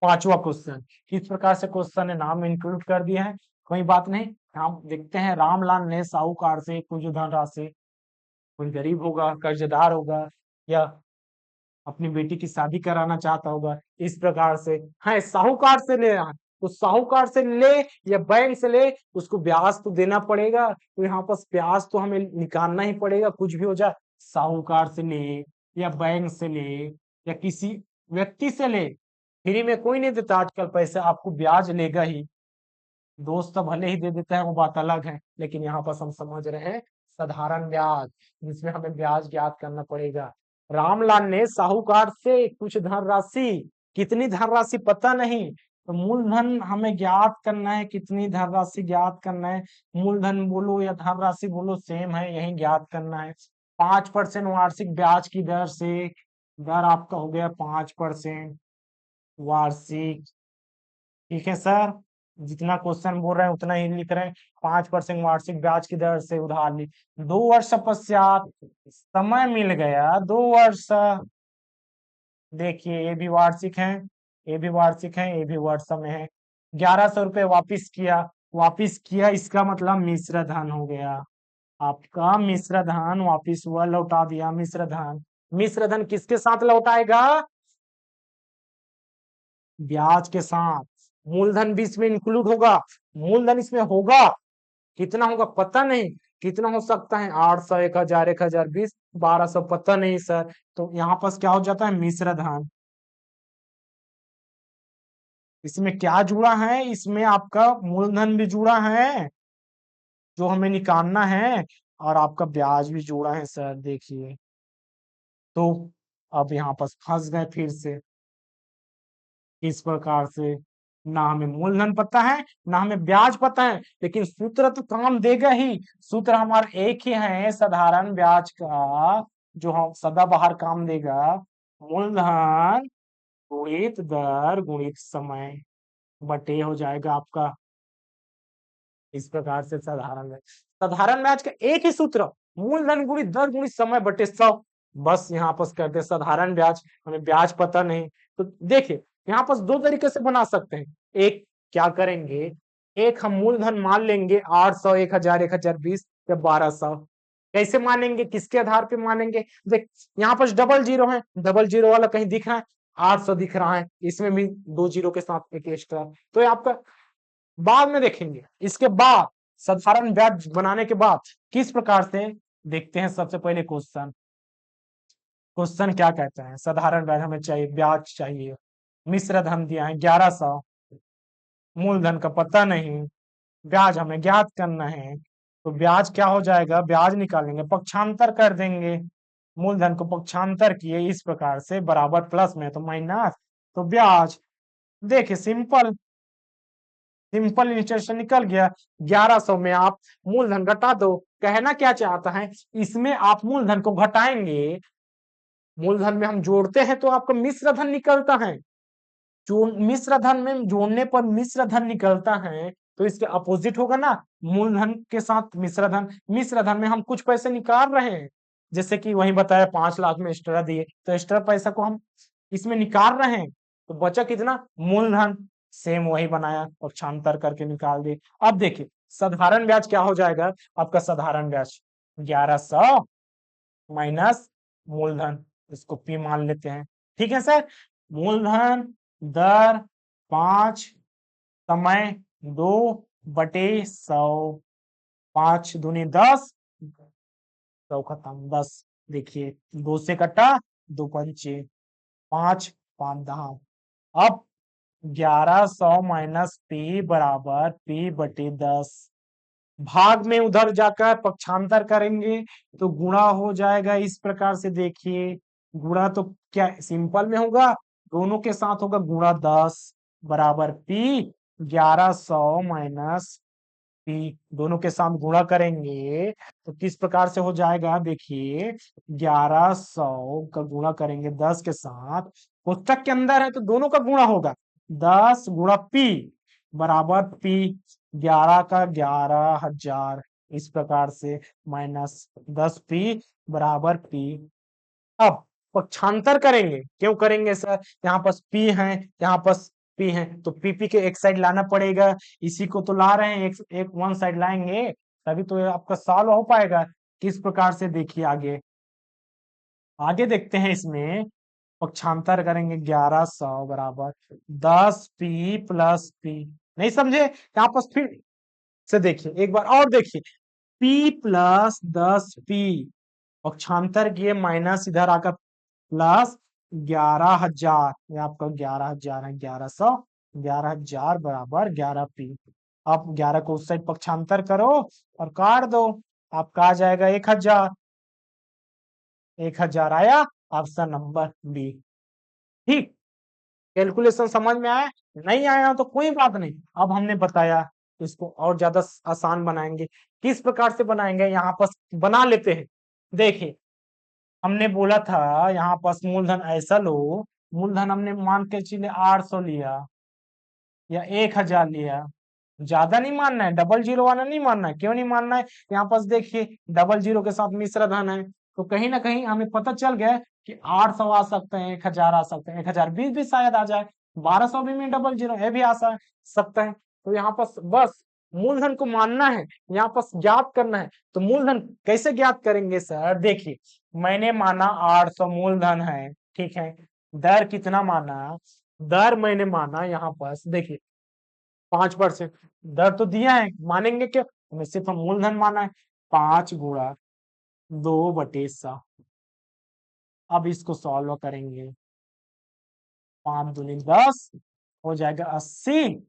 5वां क्वेश्चन। किस प्रकार से क्वेश्चन ने नाम इंक्लूड कर दिया है, कोई बात नहीं। हम देखते हैं, रामलाल ने साहूकार से कुछ धनराशि, कोई गरीब होगा, कर्जदार होगा, या अपनी बेटी की शादी कराना चाहता होगा, इस प्रकार से है साहूकार से ले रहा है। तो साहूकार से ले या बैंक से ले, उसको ब्याज तो देना पड़ेगा, तो यहाँ पर ब्याज तो हमें निकालना ही पड़ेगा, कुछ भी हो जाए। साहूकार से ले या बैंक से ले या किसी व्यक्ति से ले, फ्री में कोई नहीं देता आजकल पैसे, आपको ब्याज लेगा ही। दोस्त तो भले ही दे देता है, वो बात अलग है, लेकिन यहाँ पर हम समझ रहे हैं साधारण ब्याज, जिसमें हमें ब्याज ज्ञात करना पड़ेगा। रामलाल ने साहूकार से कुछ धनराशि, कितनी धनराशि पता नहीं, तो मूलधन हमें ज्ञात करना है, कितनी धनराशि ज्ञात करना है। मूलधन बोलो या धनराशि बोलो सेम है, यही ज्ञात करना है। 5% वार्षिक ब्याज की दर से, दर आपका हो गया 5% वार्षिक। ठीक है सर, जितना क्वेश्चन बोल रहे हैं उतना ही लिख रहे हैं। 5% वार्षिक ब्याज की दर से उधार ली, 2 वर्ष पश्चात समय मिल गया, 2 वर्ष। देखिए ये भी वार्षिक है, ये भी वार्षिक है, ये भी वर्ष में है। 1,100 रुपये वापिस किया, वापिस किया इसका मतलब मिश्र धन हो गया आपका। मिश्र धन वापिस हुआ, लौटा दिया मिश्र धन। मिश्र धन किसके साथ लौटाएगा? ब्याज के साथ। मूलधन भी इसमें इंक्लूड होगा, मूलधन इसमें होगा, कितना होगा पता नहीं, कितना हो सकता है 800, 1000, 1020, 1200, पता नहीं सर। तो यहाँ पास क्या हो जाता है मिश्र धन। इसमें क्या जुड़ा है, इसमें आपका मूलधन भी जुड़ा है जो हमें निकालना है, और आपका ब्याज भी जुड़ा है सर, देखिए। तो अब यहाँ पास फंस गए फिर से, इस प्रकार से ना हमें मूलधन पता है ना हमें ब्याज पता है, लेकिन सूत्र तो काम देगा ही। सूत्र हमारा एक ही है साधारण ब्याज का, जो हम सदाबहार काम देगा, मूलधन गुणित दर गुणित समय बटे हो जाएगा आपका, इस प्रकार से साधारण ब्याज। साधारण ब्याज का एक ही सूत्र, मूलधन गुणित दर गुणित समय बटे 100। बस यहाँ पर करते साधारण ब्याज, हमें ब्याज पता नहीं। तो देखिए यहाँ पर दो तरीके से बना सकते हैं। एक क्या करेंगे, एक हम मूलधन मान लेंगे 800, 1000, 1020 या 1200। कैसे मानेंगे, किसके आधार पे मानेंगे, देख यहाँ पर डबल जीरो है, डबल जीरो वाला कहीं दिख रहा है, 800 दिख रहा है, इसमें भी 2 जीरो के साथ एक एक्स्ट्रा, तो ये आपका बाद में देखेंगे। इसके बाद साधारण ब्याज बनाने के बाद किस प्रकार से देखते हैं। सबसे पहले क्वेश्चन, क्वेश्चन क्या कहता है, साधारण ब्याज हमें चाहिए, ब्याज चाहिए, मिश्र धन दिया है 1100, मूलधन का पता नहीं, ब्याज हमें ज्ञात करना है। तो ब्याज क्या हो जाएगा, ब्याज निकालेंगे, पक्षांतर कर देंगे, मूलधन को पक्षांतर किए इस प्रकार से, बराबर प्लस में तो माइनस, तो ब्याज। देखिए सिंपल, सिंपल इंस्ट्रक्शन निकल गया। 1100 में आप मूलधन घटा दो। कहना क्या चाहता है, इसमें आप मूलधन को घटाएंगे, मूलधन में हम जोड़ते हैं तो आपका मिश्र धन निकलता है, जो मिश्र धन में जोड़ने पर मिश्र धन निकलता है, तो इसके अपोजिट होगा ना, मूलधन के साथ मिश्र धन। मिश्र धन में हम कुछ पैसे निकाल रहे हैं, जैसे कि वही बताया 5 लाख में एक्स्ट्रा दिए, तो एक्स्ट्रा पैसा को हम इसमें निकाल रहे हैं, तो बचा कितना मूलधन, सेम वही बनाया, पक्षांतर करके निकाल दिए। अब देखिए साधारण ब्याज क्या हो जाएगा, आपका साधारण ब्याज 1100 माइनस मूलधन, इसको पी मान लेते हैं, ठीक है सर। मूलधन, दर 5, समय 2 बटे 100, 5 दूनी 10, 100 खत्म 10। देखिए 2 से कटा, 2 पंचे 5, 5 10। अब 1100 माइनस पी बराबर पी बटे 10, भाग में उधर जाकर पक्षांतर करेंगे तो गुणा हो जाएगा, इस प्रकार से देखिए। गुणा तो क्या सिंपल में होगा, दोनों के साथ होगा गुणा 10 बराबर पी 1100 माइनस पी, दोनों के साथ गुणा करेंगे तो किस प्रकार से हो जाएगा, देखिए 1100 का गुणा करेंगे 10 के साथ, कोष्टक के अंदर है तो दोनों का गुणा होगा, 10 गुणा पी बराबर पी 11 का 11,000, इस प्रकार से माइनस 10 पी बराबर पी। अब पक्षांतर करेंगे, क्यों करेंगे सर, यहाँ पास पी है, यहाँ पास पी है, तो पीपी के एक साइड लाना पड़ेगा, इसी को तो ला रहे हैं, एक वन साइड लाएंगे तभी तो ये आपका सॉल्व हो पाएगा। किस प्रकार से देखिए आगे, आगे देखते हैं। इसमें पक्षांतर करेंगे 1100 बराबर 10 पी प्लस पी, नहीं समझे, यहाँ पास फिर से देखिए, एक बार और देखिए, पी प्लस 10 पी, पक्षांतर किए माइनस इधर आकर प्लस 11,000, ये आपका 11,000 है, 1100, 11,000 बराबर 11 पी। अब 11 को उस साइड पक्षांतर करो और काट दो, आपका आ जाएगा 1,000, 1,000 आया, ऑप्शन नंबर बी। ठीक, कैलकुलेशन समझ में आया, नहीं आया तो कोई बात नहीं, अब हमने बताया तो इसको और ज्यादा आसान बनाएंगे। किस प्रकार से बनाएंगे, यहाँ पर बना लेते हैं। देखिए हमने बोला था यहाँ पास मूलधन ऐसा लो, मूलधन हमने मान के चलिए 800 लिया या 1,000 लिया, ज्यादा नहीं मानना है, डबल जीरो वाला नहीं मानना है। क्यों नहीं मानना है, यहाँ पास देखिए डबल जीरो के साथ मिश्र धन है, तो कहीं ना कहीं हमें पता चल गया कि 800 आ सकते हैं, 1,000 आ सकते हैं, 1,020 भी शायद आ जाए, 1200 भी में डबल जीरो ये भी आ सकता है। तो यहाँ पास बस मूलधन को मानना है, यहाँ पास ज्ञात करना है। तो मूलधन कैसे ज्ञात करेंगे सर, देखिए मैंने माना 800 मूलधन है, ठीक है, दर कितना माना, दर मैंने माना यहाँ पास देखिए 5%। दर तो दिया है, मानेंगे क्यों, हमें सिर्फ हम मूलधन माना है। 5 गुणा 2/100। अब इसको सॉल्व करेंगे, 5 दूनी 10, हो जाएगा 80।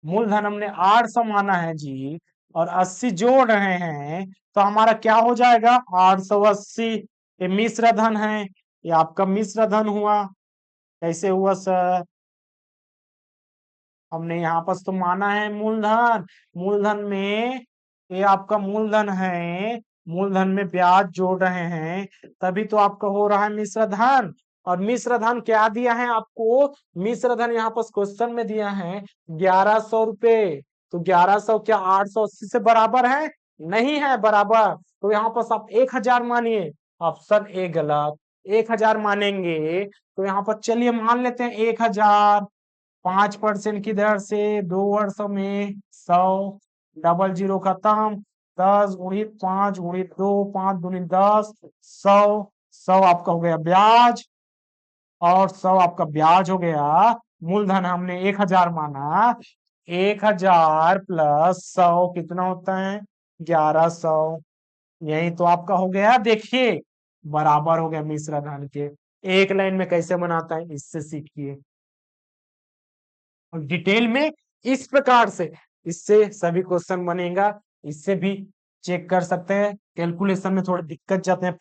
मूलधन हमने 800 माना है जी, और 80 जोड़ रहे हैं, तो हमारा क्या हो जाएगा, 880। ये मिश्र धन है, ये आपका मिश्र धन हुआ। कैसे हुआ सर, हमने यहाँ पर तो माना है मूलधन, मूलधन में ये आपका मूलधन है, मूलधन में ब्याज जोड़ रहे हैं, तभी तो आपका हो रहा है मिश्र धन। और मिश्र धन क्या दिया है आपको, मिश्र धन यहाँ पर क्वेश्चन में दिया है 1100 रुपए। तो 1100 क्या 880 से बराबर है, नहीं है बराबर, तो यहाँ पर आप 1000 मानिए। ऑप्शन ए गलत, 1000 मानेंगे तो यहाँ पर चलिए मान लेते हैं 1000। 5% की दर से 2 वर्षों में 100, डबल जीरो खत्म। 10 गुणित 5 गुणित 2, 5 दूनी 10, 100। 100 आपका हो गया ब्याज, और 100 आपका ब्याज हो गया। मूलधन हमने 1000 माना, 1000 प्लस 100 कितना होता है, 1100। यही तो आपका हो गया, देखिए बराबर हो गया मिश्र धन के। एक लाइन में कैसे बनाता है, इससे सीखिए। और डिटेल में इस प्रकार से, इससे सभी क्वेश्चन बनेगा। इससे भी चेक कर सकते हैं, कैलकुलेशन में थोड़ी दिक्कत जाते हैं,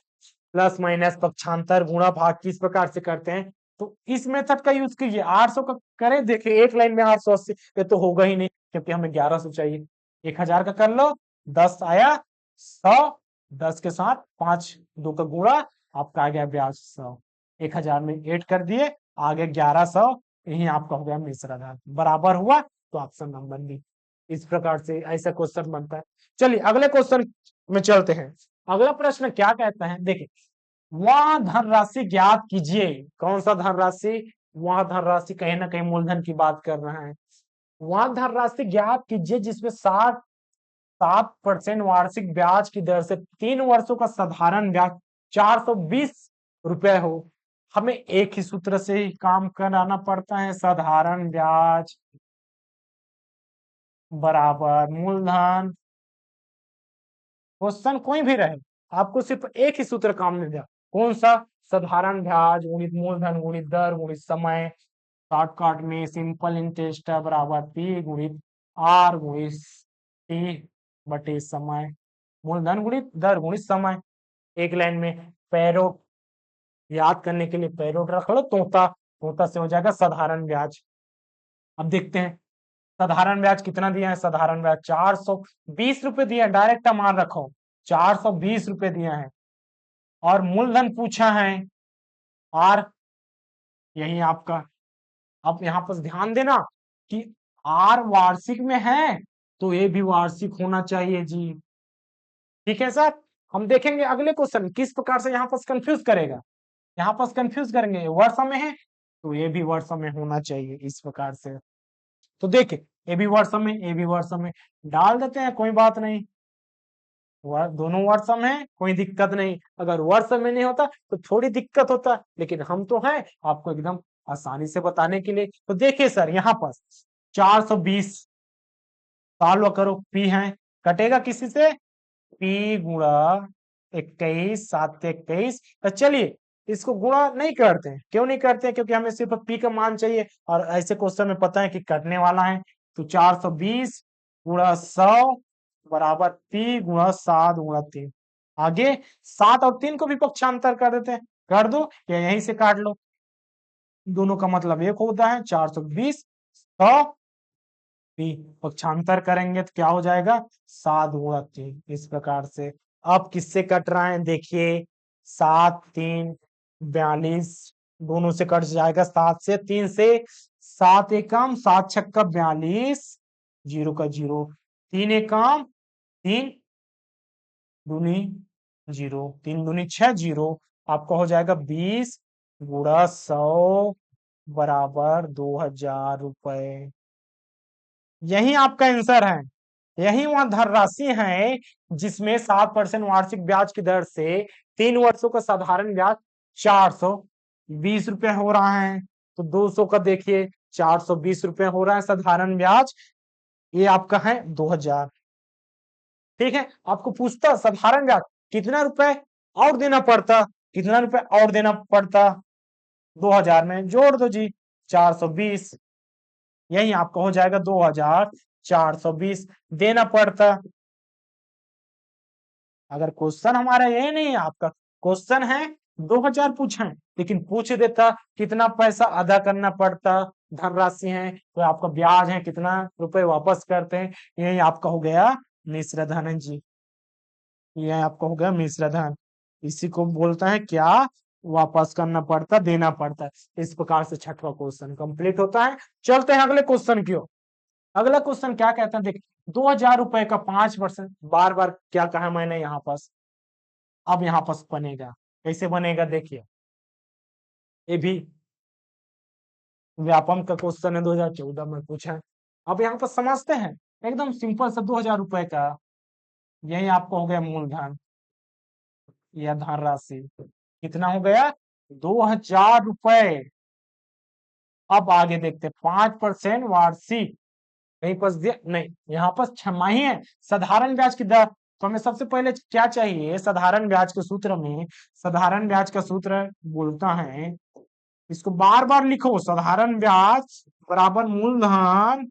प्लस माइनस पक्षांतर गुणा भाग किस प्रकार से करते हैं, तो इस मेथड का यूज कीजिए। 800 का करें, देखिए एक लाइन में 880, ये तो होगा ही नहीं क्योंकि हमें 1100 चाहिए। 1000 का कर लो, 10 आया 100, 10 के साथ 5 2 का गुणा, आपका आ गया ब्याज 100। 1000 में ऐड कर दिए, आगे 1100, यही आपका हो गया मिश्र धन, बराबर हुआ तो ऑप्शन नंबर बी। इस प्रकार से ऐसा क्वेश्चन बनता है। चलिए अगले क्वेश्चन में चलते हैं। अगला प्रश्न क्या कहता है, देखिए, वह धनराशि ज्ञात कीजिए। कौन सा धनराशि, वह धनराशि कहीं ना कहीं मूलधन की बात कर रहा है। वह धनराशि ज्ञात कीजिए जिसमें 7% वार्षिक ब्याज की दर से 3 वर्षों का साधारण ब्याज 420 रुपए हो। हमें एक ही सूत्र से ही काम कराना पड़ता है, साधारण ब्याज बराबर मूलधन। क्वेश्चन कोई भी रहे, आपको सिर्फ एक ही सूत्र काम में दिया, कौन सा, साधारण ब्याज गुणित मूलधन गुणित दर गुणित समय। शॉर्टकट में सिंपल इंटरेस्ट बराबर पी गुणित आर गुणित टी बटे समय, मूलधन गुणित दर गुणित समय। एक लाइन में पैरो याद करने के लिए पैरो रख लो, तोता, तोता से हो जाएगा साधारण ब्याज। अब देखते हैं साधारण ब्याज कितना दिया है, साधारण ब्याज 420 रुपए दिया है, डायरेक्ट मान रखो 420 रुपए दिया है। और मूलधन पूछा है आर, यही आपका। अब यहाँ पर ध्यान देना कि आर वार्षिक में है, तो ये भी वार्षिक होना चाहिए जी। ठीक है सर, हम देखेंगे अगले क्वेश्चन किस प्रकार से यहाँ पर कंफ्यूज करेगा। यहाँ पर कंफ्यूज करेंगे, वर्ष में है तो ये भी वर्ष में होना चाहिए, इस प्रकार से। तो देखिए, ये भी वर्ष में, ये भी वर्ष में, डाल देते हैं, कोई बात नहीं। दोनों वर्ष में है, कोई दिक्कत नहीं। अगर वर्ष में नहीं होता तो थोड़ी दिक्कत होता, लेकिन हम तो हैं आपको एकदम आसानी से बताने के लिए। तो देखिए सर, यहाँ पर 420 सॉल्व करो, पी है, कटेगा किसी से, पी गुणा 21, 7 21। तो चलिए इसको गुणा नहीं करते हैं, क्यों नहीं करते हैं, क्योंकि हमें सिर्फ पी का मान चाहिए, और ऐसे क्वेश्चन में पता है कि कटने वाला है। तो 420 गुणा 100 बराबर पी गुणा 7 गुणा 3। आगे 7 और 3 को भी पक्षांतर कर देते हैं, कर दो या यहीं से काट लो, दोनों का मतलब एक होता है। 420 100 पक्षांतर करेंगे तो क्या हो जाएगा, 7 गुणा 3, इस प्रकार से। अब किससे कट रहा है, देखिए 7 3 42, दोनों से कट जाएगा, 7 से 3 से, 7 एकम 7 छक्का 42, जीरो का जीरो, 3 एकम 3 दूनी जीरो, 3 दूनी 6 जीरो, आपका हो जाएगा 20 गुणा 100 बराबर 2000 रुपए। यही आपका आंसर है, यही वह धनराशि है जिसमें 7% वार्षिक ब्याज की दर से 3 वर्षों का साधारण ब्याज 420 रुपए हो रहा है। तो 200 का देखिए 420 रुपए हो रहा है साधारण ब्याज, ये आपका है 2000। ठीक है, आपको पूछता साधारण ब्याज कितना रुपए और देना पड़ता, कितना रुपए और देना पड़ता, 2000 में जोड़ दो जी 420, यही आपका हो जाएगा 2420 देना पड़ता। अगर क्वेश्चन हमारा ये नहीं है, आपका क्वेश्चन है 2000 पूछे, लेकिन पूछ देता कितना पैसा अदा करना पड़ता, धनराशि है तो आपका ब्याज है कितना रुपए वापस करते हैं, यही आपका हो गया मिश्र धन है जी, ये आपका हो गया मिश्र धन। इसी को बोलता है क्या, वापस करना पड़ता, देना पड़ता है। इस प्रकार से छठवां क्वेश्चन कंप्लीट होता है। चलते हैं अगले क्वेश्चन की ओर। अगला क्वेश्चन क्या कहता है, देखिए 2000 रुपए का 5%, बार बार क्या कहा मैंने यहाँ पास, अब यहाँ पास बनेगा कैसे बनेगा, देखिए ये भी व्यापम का क्वेश्चन है, 2014 में पूछा है। अब यहाँ पर समझते हैं, एकदम सिंपल सा 2000 रुपए का, यही आपको हो गया मूलधन या धनराशि, कितना हो गया 2000 रुपए। अब आगे देखते 5% वार्षिक, कहीं पर दिया नहीं, यहाँ पर छमाही है साधारण ब्याज की दर। तो हमें सबसे पहले क्या चाहिए, साधारण ब्याज के सूत्र में, साधारण ब्याज का सूत्र बोलता है, इसको बार बार लिखो, साधारण ब्याज बराबर मूलधन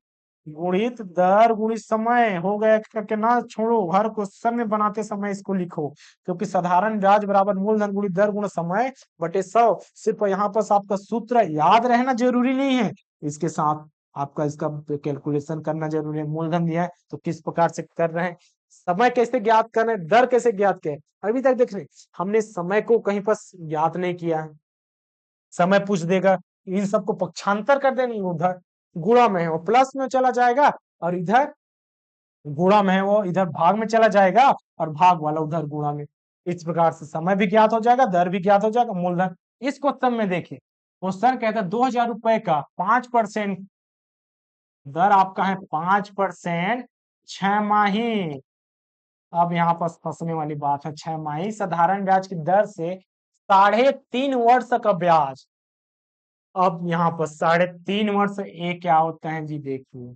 गुणित दर गुणित समय, हो गया करके ना छोड़ो, हर क्वेश्चन में बनाते समय इसको लिखो, क्योंकि साधारण ब्याज बराबर मूलधन गुणित दर गुणित समय बटे 100, सिर्फ यहाँ पर आपका सूत्र याद रहना जरूरी नहीं है, इसके साथ आपका इसका कैलकुलेशन करना जरूरी है। मूलधन दिया है तो किस प्रकार से कर रहे हैं, समय कैसे ज्ञात कर रहे हैं, दर कैसे ज्ञात करें, अभी तक देख रहे हैं, हमने समय को कहीं पर ज्ञात नहीं किया है। समय पूछ देगा, इन सबको पक्षांतर कर देंगे, उधर गुणा में है वो प्लस में चला जाएगा, और इधर गुणा में है वो इधर भाग में चला जाएगा, और भाग वाला उधर गुणा में। इस प्रकार से समय भी ज्ञात हो जाएगा, दर भी ज्ञात हो जाएगा, मूलधन। इस क्वेश्चन में देखिए, क्वेश्चन कहता है 2000 रुपए का 5%, दर आपका है 5%, 6 माही। अब यहाँ पर फंसने वाली बात है, 6 माही साधारण ब्याज की दर से 3.5 वर्ष का ब्याज। अब यहाँ पर 3.5 वर्ष, ये क्या होता है जी, देखिए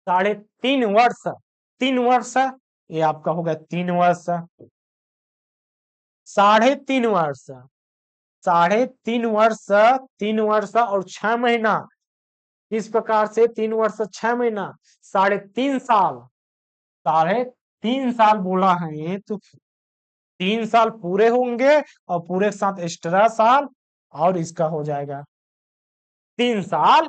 3.5 वर्ष, 3 वर्ष, ये आपका होगा 3 वर्ष, 3.5 वर्ष, 3.5 वर्ष, 3 वर्ष और 6 महीना, इस प्रकार से 3 वर्ष 6 महीना, 3.5 साल, 3.5 साल बोला है तो 3 साल पूरे होंगे, और पूरे के साथ एक्स्ट्रा साल, और इसका हो जाएगा 3 साल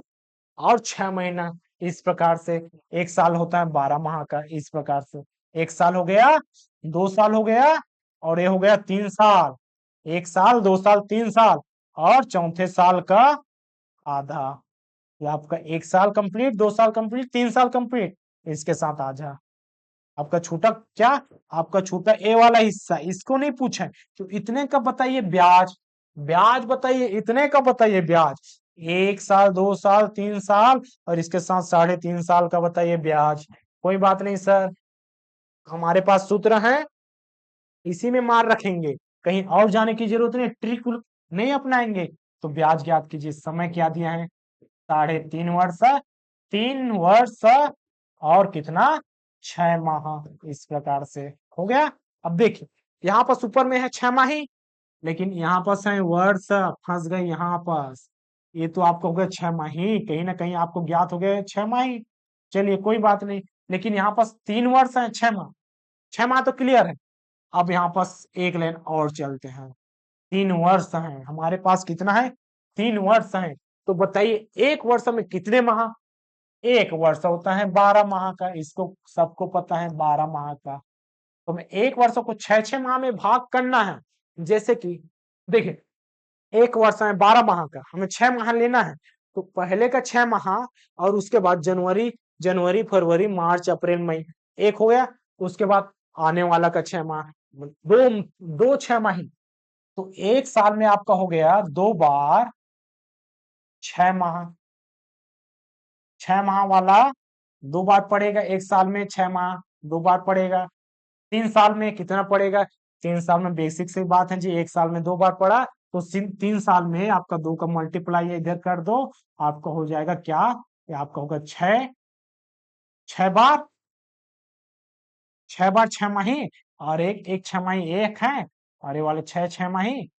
और 6 महीना। इस प्रकार से एक साल होता है 12 माह का, इस प्रकार से एक साल हो गया, 2 साल हो गया, और ये हो गया 3 साल, 1 साल 2 साल 3 साल, और चौथे साल का आधा। ये आपका 1 साल कंप्लीट, 2 साल कंप्लीट, 3 साल कंप्लीट, इसके साथ आधा आपका छूटा क्या, आपका छूटा ए वाला हिस्सा, इसको नहीं पूछे तो इतने का बताइए ब्याज, ब्याज बताइए इतने का बताइए ब्याज, 1 साल 2 साल 3 साल, और इसके साथ 3.5 साल का बताइए ब्याज। कोई बात नहीं सर, हमारे पास सूत्र है, इसी में मार रखेंगे, कहीं और जाने की जरूरत नहीं, ट्रिक नहीं अपनाएंगे। तो ब्याज ज्ञात कीजिए, समय क्या दिया है 3.5 वर्ष, 3 वर्ष और कितना 6 माह, इस प्रकार से हो गया। अब देखिए यहाँ पर ऊपर में है 6 माही, लेकिन यहाँ पर है वर्ष, फंस गए यहाँ पर, ये तो आपको हो गया 6 माही, कहीं ना कहीं आपको ज्ञात हो गया 6 माही, चलिए कोई बात नहीं, लेकिन यहाँ पर 3 वर्ष है 6 माह, 6 माह तो क्लियर है। अब यहाँ पर एक लाइन और चलते हैं, 3 वर्ष है हमारे पास, कितना है 3 वर्ष है, तो बताइए एक वर्ष में कितने माह, एक वर्ष होता है 12 माह का, इसको सबको पता है 12 माह का, तो हमें एक वर्ष को 6 6 माह में भाग करना है। जैसे कि देखिए एक वर्ष में 12 माह का, हमें 6 माह लेना है, तो पहले का 6 माह और उसके बाद जनवरी, जनवरी फरवरी मार्च अप्रैल मई, एक हो गया, उसके बाद आने वाला का 6 माह, दो दो 6 माही, तो एक साल में आपका हो गया 2 बार 6 माह, 6 माह वाला 2 बार पड़ेगा, एक साल में 6 माह 2 बार पड़ेगा, 3 साल में कितना पड़ेगा, 3 साल में बेसिक से बात है जी, एक साल में 2 बार पड़ा, तो 3 साल में आपका 2 का मल्टीप्लाई इधर कर दो, आपका हो जाएगा क्या, ये आपका होगा 6, 6 बार, 6 बार 6 माही, और एक एक 6 माही एक है, और ये वाले 6 6 माही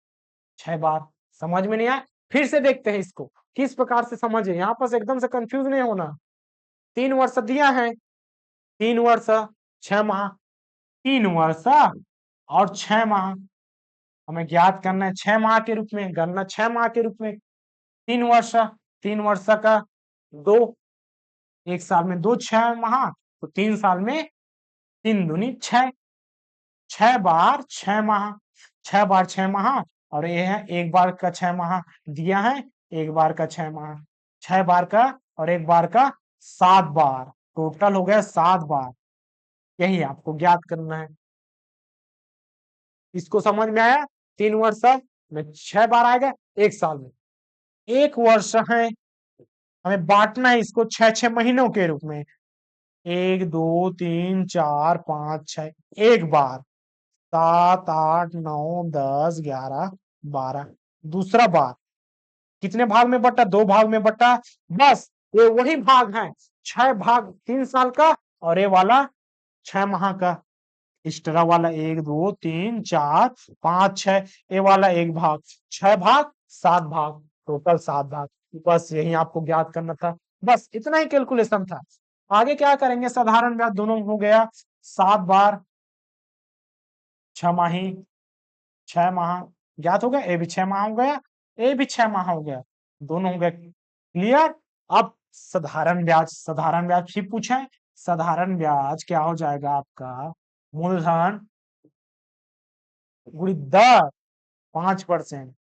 6 बार। समझ में नहीं आया? फिर से देखते हैं इसको किस प्रकार से समझे, यहाँ पर एकदम से कंफ्यूज नहीं होना। 3 वर्ष दिया है, 3 वर्ष 6 माह, 3 वर्ष और 6 माह हमें ज्ञात करना है 6 माह के रूप में, गणना 6 माह के रूप में। 3 वर्ष, 3 वर्ष का 2, एक साल में 2 6 माह, तो 3 साल में 3 दूनी 6, 6 बार 6 माह, 6 बार 6 माह, और ये है 1 बार का 6 माह दिया है, 1 बार का 6 माह, 6 बार का और 1 बार का 7 बार, टोटल हो गया 7 बार। यही आपको ज्ञात करना है। इसको समझ में आया? 3 वर्ष में 6 बार आएगा 1 साल में। 1 वर्ष है, हमें बांटना है इसको 6 6 महीनों के रूप में, 1 2 3 4 5 6, 1 बार 7 8 9 10 11 12। दूसरा बार कितने भाग में बटा? 2 भाग में बटा। बस ये वही भाग है, 6 भाग 3 साल का, और ये वाला 6 माह का एक्स्ट्रा वाला, 1 2 3 4 5 6, ये वाला 1 भाग, 6 भाग 7 भाग, टोटल 7 भाग। बस यही आपको ज्ञात करना था, बस इतना ही कैलकुलेशन था। आगे क्या करेंगे? साधारण ब्याज दोनों हो गया, 7 बार 6 माही 6 माह ज्ञात हो गया, ये भी 6 माह हो गया, ये भी 6 माह हो गया, दोनों हो गए क्लियर। अब साधारण ब्याज फिर पूछे। साधारण ब्याज क्या हो जाएगा आपका? मूलधन गुणित दर 5%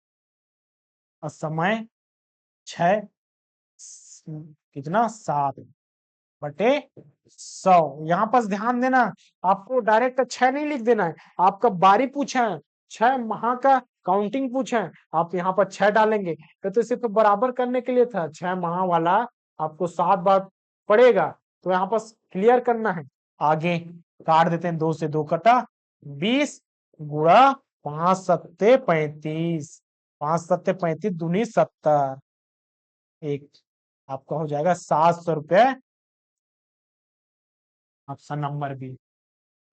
और समय 6, कितना 7/100। यहाँ पर ध्यान देना, आपको डायरेक्ट 6 नहीं लिख देना है, आपका बारी पूछा है, 6 माह का काउंटिंग पूछा है, आप यहाँ पर 6 डालेंगे, तो सिर्फ बराबर करने के लिए था। 6 माह वाला आपको 7 बार पड़ेगा, तो यहाँ पर क्लियर करना है। आगे काट देते हैं, 2 से 2 कटा, 20 गुणा 5 सत्ते 35, 5 सत्ते 35 दूनी 70, एक आपका हो जाएगा 700 रुपये, ऑप्शन नंबर बी।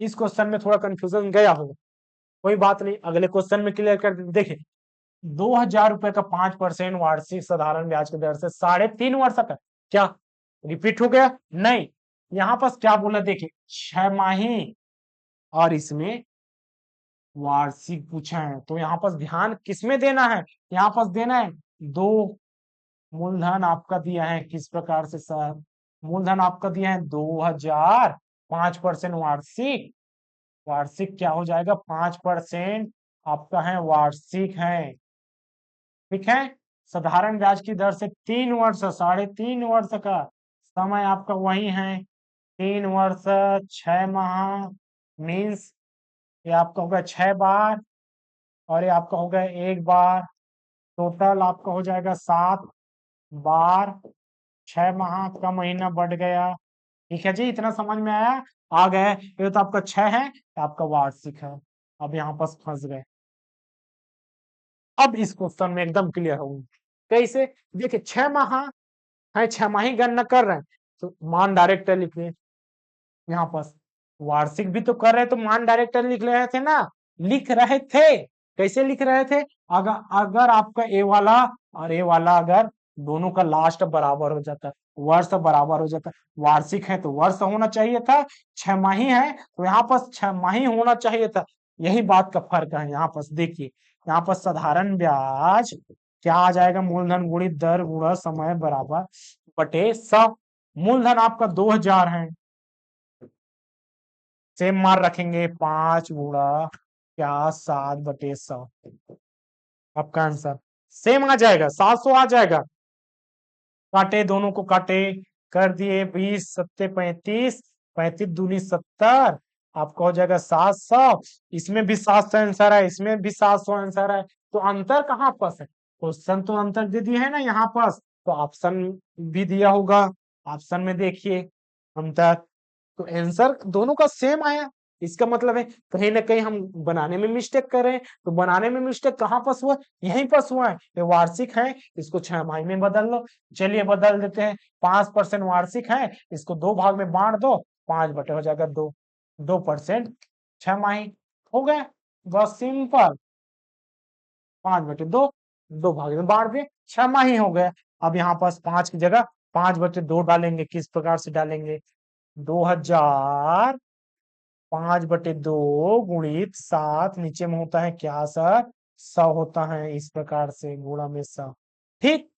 इस क्वेश्चन में थोड़ा कंफ्यूजन गया होगा, कोई बात नहीं, अगले क्वेश्चन में क्लियर कर देखिए। 2,000 रुपए का 5% वार्षिक साधारण ब्याज की दर से 3.5 वर्ष का, क्या रिपीट हो गया? नहीं, यहाँ पर क्या बोला देखिए, 6 माही और इसमें वार्षिक पूछा है, तो यहाँ पर ध्यान किसमें देना है? यहाँ पर देना है दो, मूलधन आपका दिया है किस प्रकार से सर? मूलधन आपका दिया है 2,000, 5% वार्षिक, वार्षिक क्या हो जाएगा? 5% आपका है वार्षिक है, ठीक है। साधारण ब्याज की दर से 3 वर्ष, 3.5 वर्ष का समय आपका वही है, 3 वर्ष 6 माह मीन्स ये आपका होगा 6 बार, और ये आपका होगा 1 बार, टोटल आपका हो जाएगा 7 बार, 6 माह का महीना बढ़ गया। ठीक है जी, इतना समझ में आया? आ गए, ये तो आपका 6 है, आपका वार्षिक है। अब यहाँ पर फंस गए। अब इस क्वेश्चन में एकदम क्लियर होंगे कैसे? देखिए 6 माह है, 6 माही गणना कर रहे हैं, तो मान डायरेक्ट लिखिए। यहाँ पर वार्षिक भी तो कर रहे, तो मान डायरेक्टर लिख रहे थे ना, लिख रहे थे। कैसे लिख रहे थे? अगर आपका ए वाला और ए वाला अगर दोनों का लास्ट बराबर हो जाता, वर्ष बराबर हो जाता, वार्षिक है तो वर्ष होना चाहिए था, 6 माही है तो यहाँ पर 6 माही होना चाहिए था। यही बात का फर्क है। यहाँ पर देखिए, यहाँ पर साधारण ब्याज क्या आ जाएगा? मूलधन गुणित दर गुणा समय बराबर बटे 100। मूलधन आपका 2,000 है, सेम मार रखेंगे, 5 गुणा क्या 7/100, आपका आंसर सेम आ जाएगा, 700 आ जाएगा। काटे, दोनों को काटे, कर दिए, 20 सत्ते 35, 35 दूनी 70, आपका हो जाएगा 700। इसमें भी 700 आंसर है, इसमें भी 700 आंसर है, तो अंतर कहाँ पर है? क्वेश्चन तो अंतर दे दिया है ना यहाँ पर, तो ऑप्शन भी दिया होगा, ऑप्शन में देखिए अंतर, तो आंसर दोनों का सेम आया। इसका मतलब है कहीं ना कहीं हम बनाने में मिस्टेक कर रहे हैं। तो बनाने में मिस्टेक कहाँ पास हुआ, यहीं पास हुआ है। ये वार्षिक है, इसको 6 माही में बदल लो। चलिए बदल देते हैं। 5% वार्षिक है, इसको 2 भाग में बांट दो, 5 बटे हो जाएगा 2। 2% 6 माही हो गया, बस सिंपल। 5/2, 2 भाग में बांट दिए, 6 माही हो गया। अब यहाँ पास 5 की जगह 5/2 डालेंगे। किस प्रकार से डालेंगे, 2000 5/2 गुणित 7, नीचे में होता है क्या सर, 100 होता है। इस प्रकार से गुणा में 100। ठीक,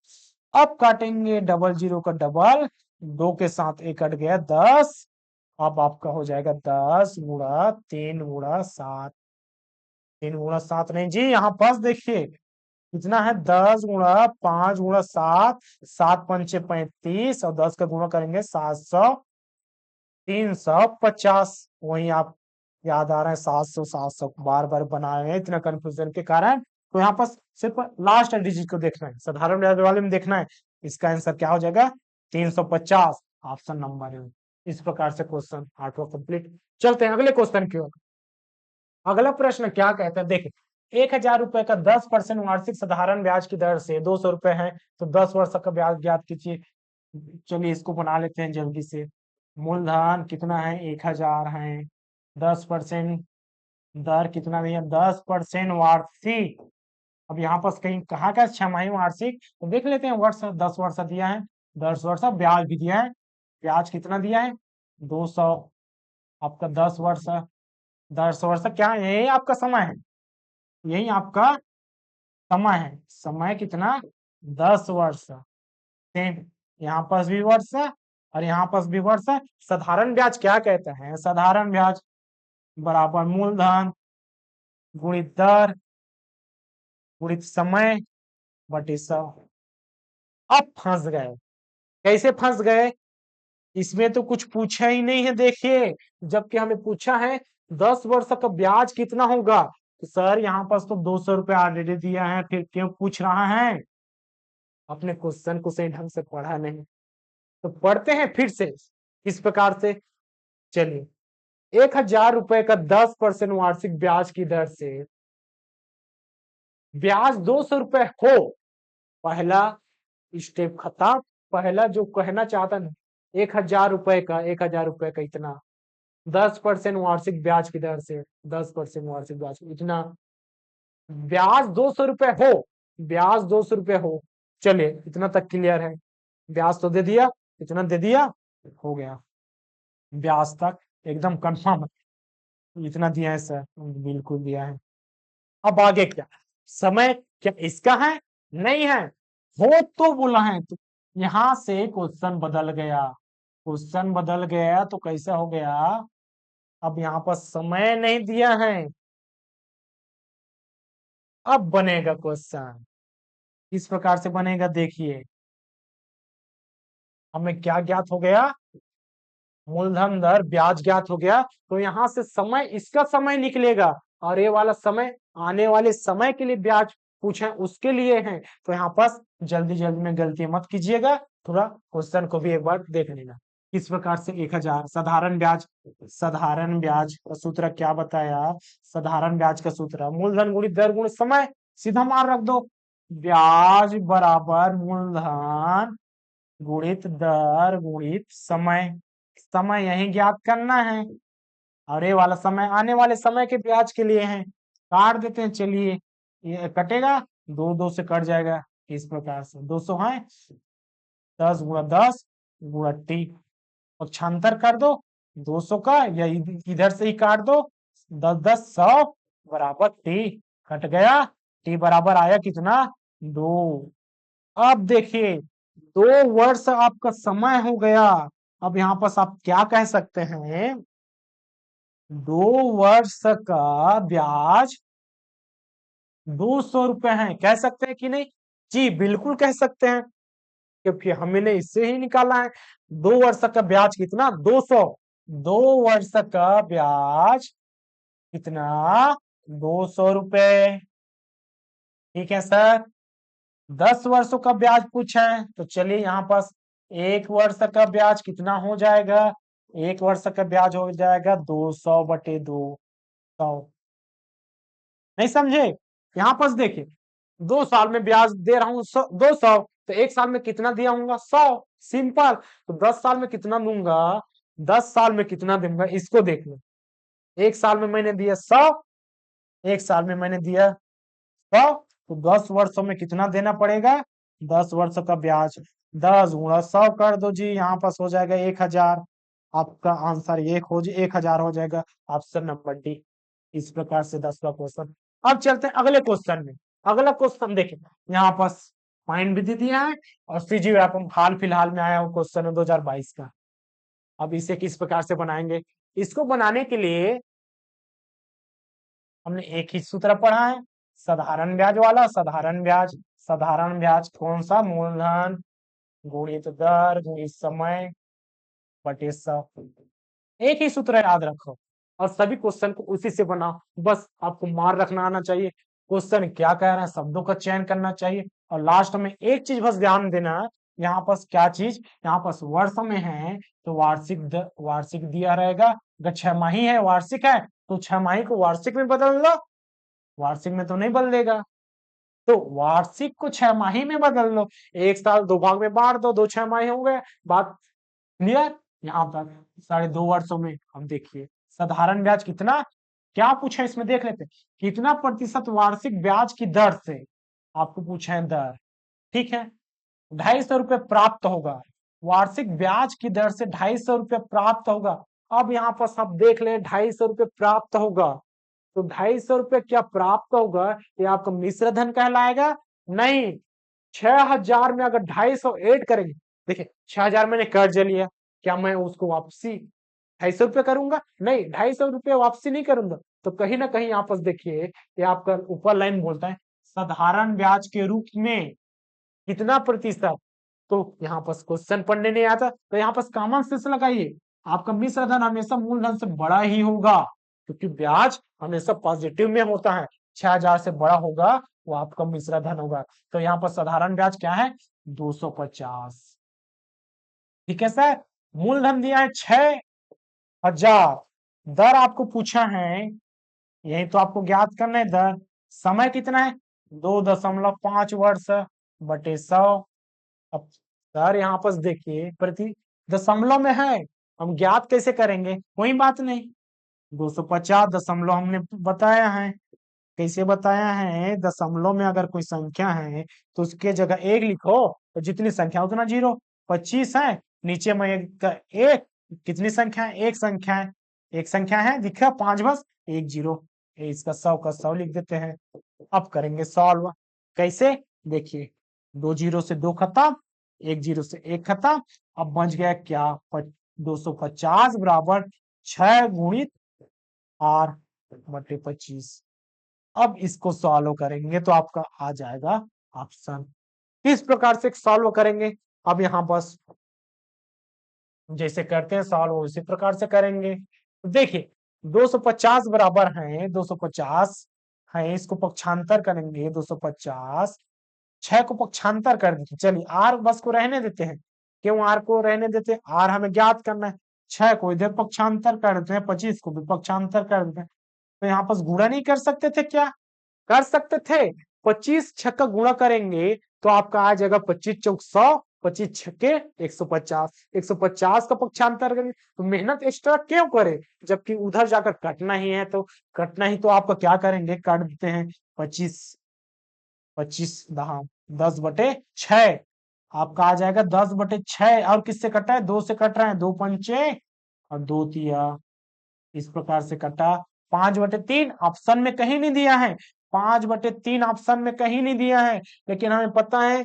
अब काटेंगे डबल जीरो का डबल, 2 के साथ 1 कट गया 10। अब आपका हो जाएगा 10 गुणा 3 गुणा 7। 3 गुणा 7 नहीं जी, यहाँ पास देखिए कितना है, 10 गुणा 5 गुणा 7, 7×5 = 35, और 10 का गुणा करेंगे 700, 350। वही आप याद आ रहा है 700 700 बार बार बना रहे हैं इतना कंफ्यूजन के कारण। तो यहाँ पर सिर्फ लास्ट डिजिट को देखना है, साधारण ब्याज वाले में देखना है। इसका आंसर क्या हो जाएगा, 350, ऑप्शन नंबर है। इस प्रकार से क्वेश्चन 8वां कंप्लीट। चलते हैं अगले क्वेश्चन की ओर। अगला प्रश्न क्या कहता है, देखिए 1000 रुपए का 10% वार्षिक साधारण ब्याज की दर से 200 रुपए है, तो 10 वर्ष का ब्याज ज्ञात कीजिए। चलिए इसको बना लेते हैं जल्दी से। मूलधन कितना है, 1000 है। 10% दर कितना भैया, 10% वार्षिक। अब यहाँ पास कहीं कहाँ का 6 माही वार्षिक, तो देख लेते हैं। वर्ष 10 वर्ष दिया है, 10 वर्ष ब्याज भी दिया है। ब्याज कितना दिया है, 200। आपका 10 वर्ष, 10 वर्ष क्या है, यही आपका समय है, यही आपका समय है। समय कितना, 10 वर्ष। सेम यहाँ पास भी वर्ष है और यहाँ पास भी वर्ष है। साधारण ब्याज क्या कहते हैं, साधारण ब्याज बराबर मूलधन गुणित दर गुणित समय बटे 100। अब फंस गए, कैसे फंस गए, इसमें तो कुछ पूछा ही नहीं है देखिए। जबकि हमें पूछा है 10 वर्ष का ब्याज कितना होगा, तो सर यहाँ पास तो 200 रुपए ऑलरेडी दिया है, फिर क्यों पूछ रहा है। अपने क्वेश्चन को सही ढंग से पढ़ा नहीं। तो पढ़ते हैं फिर से इस प्रकार से। चलिए 1000 रुपए का 10% वार्षिक ब्याज की दर से ब्याज 200 रुपए हो, पहला स्टेप खत्म। पहला जो कहना चाहता ना, 1000 रुपए का, 1000 रुपए का इतना 10% वार्षिक ब्याज की दर से, 10% वार्षिक ब्याज इतना, ब्याज 200 रुपए हो, ब्याज 200 रुपए हो। चलिए इतना तक क्लियर है, ब्याज तो दे दिया, इतना दे दिया, हो गया। ब्याज तक एकदम कंफर्म, इतना दिया है सर, बिल्कुल दिया है। अब आगे क्या, समय क्या इसका है, नहीं है, हो तो बोला है। तो यहां से क्वेश्चन बदल गया, क्वेश्चन बदल गया तो कैसा हो गया, अब यहाँ पर समय नहीं दिया है। अब बनेगा क्वेश्चन, इस प्रकार से बनेगा, देखिए हमें क्या ज्ञात हो गया, मूलधन दर ब्याज ज्ञात हो गया। तो यहाँ से समय, इसका समय निकलेगा, और ये वाला समय आने वाले समय के लिए ब्याज पूछे उसके लिए है। तो यहाँ पास जल्दी जल्दी में गलती मत कीजिएगा, थोड़ा क्वेश्चन को भी एक बार देख लेना। इस प्रकार से 1000 साधारण ब्याज, साधारण ब्याज का सूत्र क्या बताया, साधारण ब्याज का सूत्र मूलधन गुणित दर गुणित समय, सीधा मान रख दो। ब्याज बराबर मूलधन गुणित दर गुणित समय। समय यही ज्ञात करना है, और ये वाला समय आने वाले समय के ब्याज के लिए है। काट देते हैं, चलिए ये कटेगा, 2 से कट जाएगा। इस प्रकार से 200 है, 10 × 10 × t, पक्षांतर कर दो 200 का, या इधर से ही काट दो, 10 10 100 बराबर t, कट गया। t बराबर आया कितना, 2। अब देखिए 2 वर्ष आपका समय हो गया। अब यहाँ पास आप क्या कह सकते हैं, 2 वर्ष का ब्याज 200 रुपए है, कह सकते हैं कि नहीं, जी बिल्कुल कह सकते हैं, क्योंकि हमने इससे ही निकाला है। 2 वर्ष का ब्याज कितना, 200। 2 वर्ष का ब्याज कितना, 200 रुपए। ठीक है सर, 10 वर्षों का ब्याज पूछा है, तो चलिए यहाँ पास 1 वर्ष का ब्याज कितना हो जाएगा, एक वर्ष का ब्याज हो जाएगा 200/200। नहीं समझे? यहाँ पर देखिए 2 साल में ब्याज दे रहा हूँ 200, तो एक साल में कितना दिया हूँ 100। सिंपल। तो 10 साल में कितना दूंगा, 10 साल में कितना दूंगा इसको देख लो। एक साल में मैंने दिया 100, एक साल में मैंने दिया 100, तो 10 वर्षों में कितना देना पड़ेगा, 10 वर्ष का ब्याज। 10 × 100 कर दो जी, यहाँ पास हो जाएगा 1000। आपका आंसर 1000 हो जाएगा। Option number D. इस प्रकार से 10वां क्वेश्चन। अब चलते हैं अगले क्वेश्चन में। अगला क्वेश्चन देखिए, यहाँ पास फाइन विधि दिया है और सीजीएफ हाल फिलहाल में आया हुआ क्वेश्चन है 2022 का। अब इसे किस प्रकार से बनाएंगे, इसको बनाने के लिए हमने एक ही सूत्र पढ़ा है, साधारण ब्याज वाला। साधारण ब्याज कौन सा, मूलधन गुणित दर गुणित समय बटे 100। एक ही सूत्र है, याद रखो। और सभी क्वेश्चन को उसी से बनाओ, बस आपको मार रखना आना चाहिए। क्वेश्चन क्या कह रहे हैं, शब्दों का चयन करना चाहिए। और लास्ट में एक चीज बस ध्यान देना है, यहाँ पास क्या चीज, यहाँ पास वर्ष में है तो वार्षिक दिया रहेगा। अगर 6 माही है, वार्षिक है, तो 6 माही को वार्षिक में बदल दो। वार्षिक में तो नहीं बदलेगा, तो वार्षिक को 6 माही में बदल लो। एक साल 2 भाग में बांट दो, 2 6 माही हो गए। बात क्लियर? यहाँ तक 2.5 वर्षों में। हम देखिए साधारण ब्याज कितना, क्या पूछा इसमें देख लेते हैं। कितना प्रतिशत वार्षिक ब्याज की दर से, आपको पूछा है दर, ठीक है। 250 रुपये प्राप्त होगा, वार्षिक ब्याज की दर से 250 रुपये प्राप्त होगा। अब यहाँ पर सब देख ले, 250 रुपये प्राप्त होगा, तो 250 रुपये क्या प्राप्त होगा, ये आपका मिश्र धन कहलाएगा? नहीं। 6000 में अगर 250 ऐड करेंगे, देखिए 6000 मैंने कर्ज लिया, क्या मैं उसको वापसी 250 रुपये करूंगा? नहीं, 250 रुपये वापसी नहीं करूंगा। तो कहीं ना कहीं यहाँ पर देखिए, ये आपका ऊपर लाइन बोलता है साधारण ब्याज के रूप में कितना प्रतिशत। तो यहाँ पर क्वेश्चन पढ़ने नहीं आता, तो यहाँ पर कॉमन सेंस लगाइए। आपका मिश्र धन हमेशा मूलधन से बड़ा ही होगा, क्योंकि ब्याज हमेशा पॉजिटिव में होता है। 6000 से बड़ा होगा वो आपका मिश्र धन होगा। तो यहाँ पर साधारण ब्याज क्या है, 250। ठीक है सर। मूलधन दिया है 6000, दर आपको पूछा है, यही तो आपको ज्ञात करना है दर। समय कितना है, 2.5 वर्ष बटे 100। अब सर यहाँ पर देखिए प्रति दशमलव में है, हम ज्ञात कैसे करेंगे, कोई बात नहीं। 250 दशमलव हमने बताया है, कैसे बताया है, दशमलव में अगर कोई संख्या है तो उसके जगह एक लिखो, तो जितनी संख्या उतना जीरो। 25 है, नीचे में एक, कितनी संख्या है, एक संख्या है, एक संख्या है, दिखा 5 बस, एक जीरो। इसका 100 का 100 लिख देते हैं। अब करेंगे सॉल्व, कैसे, देखिए 2 जीरो से 2 खत्म, 1 जीरो से 1 खत्म। अब बच गया क्या, 250 बराबर 6 × R/25। अब इसको सॉल्व करेंगे तो आपका आ जाएगा ऑप्शन। किस प्रकार से सॉल्व करेंगे, अब यहाँ बस जैसे करते हैं सॉल्व उसी प्रकार से करेंगे। देखिए 250 बराबर है, 250 है, इसको पक्षांतर करेंगे 250, 6 को पक्षांतर कर देते, चलिए आर बस को रहने देते हैं। क्यों आर को रहने देते हैं, आर हमें ज्ञात करना है। 6 को इधर पक्षांतर कर देते हैं, 25 को भी पक्षांतर कर देते हैं। तो यहाँ पर गुणा नहीं कर सकते थे क्या, कर सकते थे। 25 छक्का गुणा करेंगे तो आपका आ जाएगा 25 चौक 100, 25 छक्के 150, 150 का पक्षांतर करेंगे। तो मेहनत एक्स्ट्रा क्यों करे, जबकि उधर जाकर कटना ही है, तो कटना ही तो आपका क्या करेंगे, काट देते हैं। 25 25 10/6, आपका आ जाएगा 10/6। और किससे कटा है, 2 से कट रहा है, 2 पंचे और 2 तिया, इस प्रकार से कटा। 5/3 ऑप्शन में कहीं नहीं दिया है, 5/3 ऑप्शन में कहीं नहीं दिया है, लेकिन हमें पता है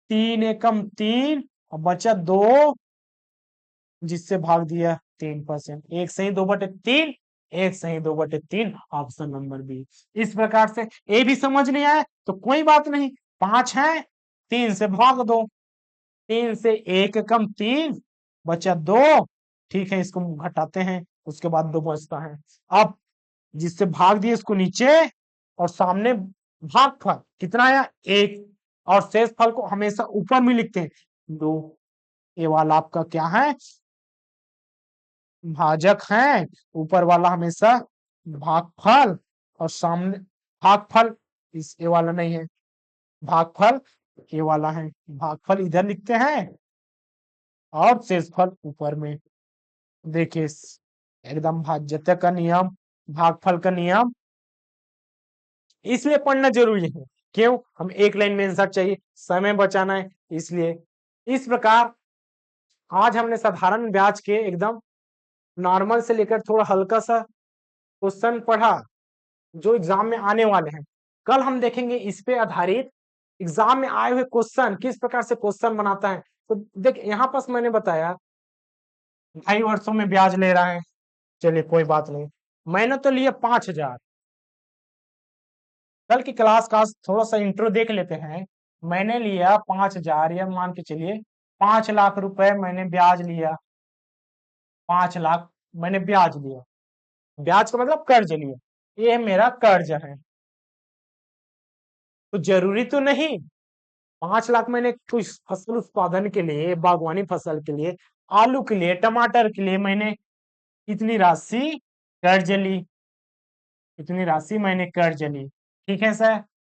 3 एकम 3 और बचा 2, जिससे भाग दिया 3%। एक सही 2/3, एक सही 2/3, ऑप्शन नंबर बी। इस प्रकार से ए भी समझ नहीं आया तो कोई बात नहीं, 5 है, 3 से भाग दो, 3 से 1 कम 3 बचा 2, ठीक है, इसको घटाते हैं, उसके बाद 2 बचता है। अब जिससे भाग दिए इसको नीचे, और सामने भागफल कितना आया, 1, और शेष फल को हमेशा ऊपर में लिखते हैं 2। ये वाला आपका क्या है, भाजक है, ऊपर वाला हमेशा भागफल, और सामने भागफल, इस ए वाला नहीं है, भागफल ये वाला है, भागफल इधर लिखते हैं और शेषफल ऊपर में। देखिए एकदम भाज्यता का नियम, भागफल का नियम इसलिए पढ़ना जरूरी है। क्यों? हम एक लाइन में आंसर चाहिए, समय बचाना है इसलिए। इस प्रकार आज हमने साधारण ब्याज के एकदम नॉर्मल से लेकर थोड़ा हल्का सा क्वेश्चन पढ़ा जो एग्जाम में आने वाले हैं। कल हम देखेंगे इस पे आधारित एग्जाम में आए हुए क्वेश्चन किस प्रकार से क्वेश्चन बनाता है। तो देख यहाँ पास मैंने बताया 2.5 वर्षों में ब्याज ले रहा है, चलिए कोई बात नहीं, मैंने तो लिया 5,000। कल की क्लास का थोड़ा सा इंट्रो देख लेते हैं। मैंने लिया 5,000, या मान के चलिए 5 लाख रुपए मैंने ब्याज लिया, 5 लाख मैंने ब्याज लिया, ब्याज का मतलब कर्ज लिया, ये मेरा कर्ज है। तो जरूरी तो नहीं 5 लाख मैंने कुछ फसल उत्पादन के लिए, बागवानी फसल के लिए, आलू के लिए, टमाटर के लिए मैंने इतनी राशि कर्ज ली, इतनी राशि मैंने कर्ज ली, ठीक है सर।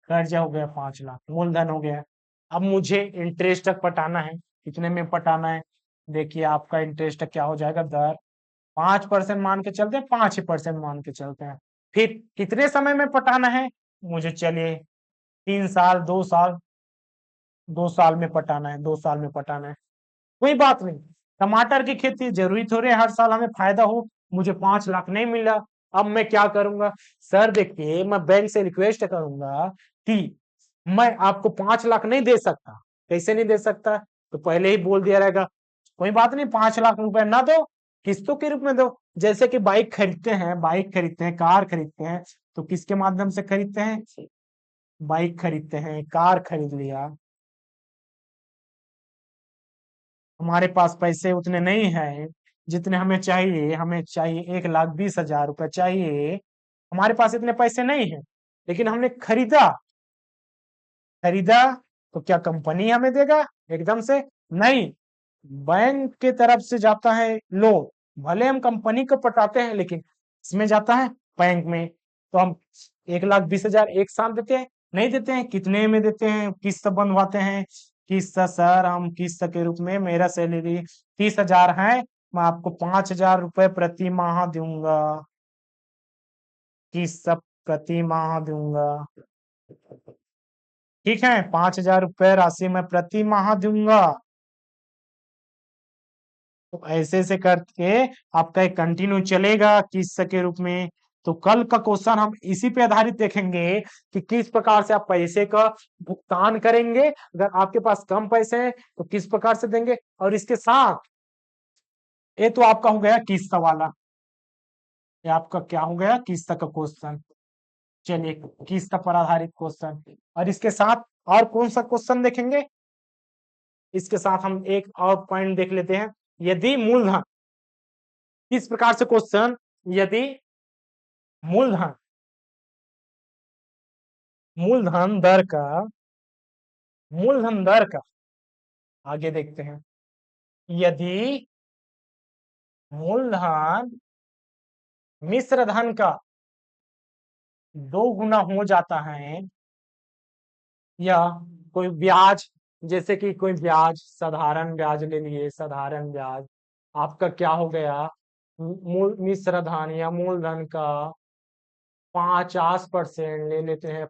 कर्ज हो गया 5 लाख, मूलधन हो गया। अब मुझे इंटरेस्ट तक पटाना है, कितने में पटाना है? देखिए आपका इंटरेस्ट क्या हो जाएगा, दर 5% मान के चलते हैं, 5% मान के चलते हैं। फिर कितने समय में पटाना है? मुझे चलिए 3 साल, 2 साल, 2 साल में पटाना है, 2 साल में पटाना है, कोई बात नहीं। टमाटर की खेती जरूरी थोड़े हर साल हमें फायदा हो। मुझे 5 लाख नहीं मिला, अब मैं क्या करूंगा? सर देखिए मैं बैंक से रिक्वेस्ट करूंगा कि मैं आपको 5 लाख नहीं दे सकता। कैसे नहीं दे सकता? तो पहले ही बोल दिया रहेगा, कोई बात नहीं 5 लाख रुपए ना दो, किस्तों के रूप में दो। जैसे कि बाइक खरीदते हैं, बाइक खरीदते हैं, कार खरीदते हैं, तो किसके माध्यम से खरीदते हैं? बाइक खरीदते हैं, कार खरीद लिया, हमारे पास पैसे उतने नहीं हैं जितने हमें चाहिए 1,20,000 रुपए चाहिए, हमारे पास इतने पैसे नहीं हैं, लेकिन हमने खरीदा, खरीदा तो क्या कंपनी हमें देगा एकदम से? नहीं, बैंक के तरफ से जाता है लोन। भले हम कंपनी को पटाते हैं लेकिन इसमें जाता है बैंक में। तो हम 1,20,000 एक साथ देते हैं? नहीं देते हैं। कितने में देते हैं? किस्त बंधवाते हैं। किस्त सर, हम किस्त के रूप में, मेरा सैलरी 30,000 है, मैं आपको 5,000 रुपए प्रति माह दूंगा, किस्त प्रति माह दूंगा, ठीक है, 5,000 रुपए राशि मैं प्रति माह दूंगा। तो ऐसे ऐसे करके आपका एक कंटिन्यू चलेगा किस्त के रूप में। तो कल का क्वेश्चन हम इसी पे आधारित देखेंगे कि किस प्रकार से आप पैसे का भुगतान करेंगे। अगर आपके पास कम पैसे हैं तो किस प्रकार से देंगे, और इसके साथ ये तो आपका हो गया किस्त वाला, ये आपका क्या हो गया, किस्त का क्वेश्चन। चलिए किस्त पर आधारित क्वेश्चन, और इसके साथ और कौन सा क्वेश्चन देखेंगे? इसके साथ हम एक और पॉइंट देख लेते हैं। यदि मूलधन, किस प्रकार से क्वेश्चन, यदि मूलधन, मूलधन दर का, मूलधन दर का, आगे देखते हैं। यदि मूलधन मिश्र धन का 2 गुना हो जाता है, या कोई ब्याज, जैसे कि कोई ब्याज, साधारण ब्याज ले लिए, साधारण ब्याज आपका क्या हो गया, मूल मिश्र धन या मूलधन का 50% ले लेते हैं,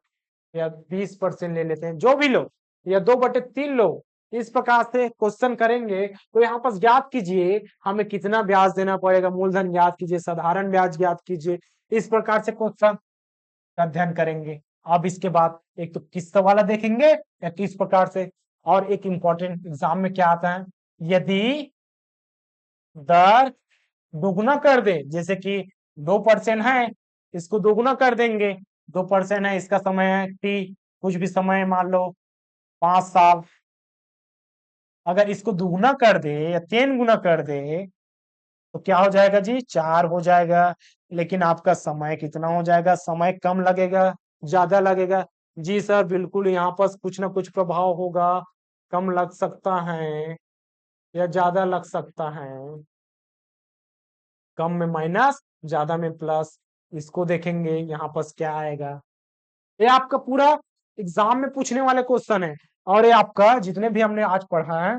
या 20% ले लेते हैं, जो भी लो, या 2/3 लो। इस प्रकार से क्वेश्चन करेंगे तो यहाँ पर ज्ञात कीजिए हमें कितना ब्याज देना पड़ेगा, मूलधन ज्ञात कीजिए, साधारण ब्याज ज्ञात कीजिए। इस प्रकार से क्वेश्चन का अध्ययन करेंगे। अब इसके बाद एक तो किस्त वाला देखेंगे या किस प्रकार से, और एक इंपॉर्टेंट एग्जाम में क्या आता है, यदि दर दोगुना कर दे, जैसे कि 2% है, इसको दोगुना कर देंगे, 2% है, इसका समय है टी, कुछ भी समय मान लो 5 साल, अगर इसको दुगुना कर दे या 3 गुना कर दे तो क्या हो जाएगा जी, 4 हो जाएगा। लेकिन आपका समय कितना हो जाएगा, समय कम लगेगा, ज्यादा लगेगा? जी सर बिल्कुल, यहाँ पर कुछ ना कुछ प्रभाव होगा, कम लग सकता है या ज्यादा लग सकता है। कम में माइनस, ज्यादा में प्लस। इसको देखेंगे यहाँ पर क्या आएगा। ये आपका पूरा एग्जाम में पूछने वाले क्वेश्चन है, और ये आपका जितने भी हमने आज पढ़ा है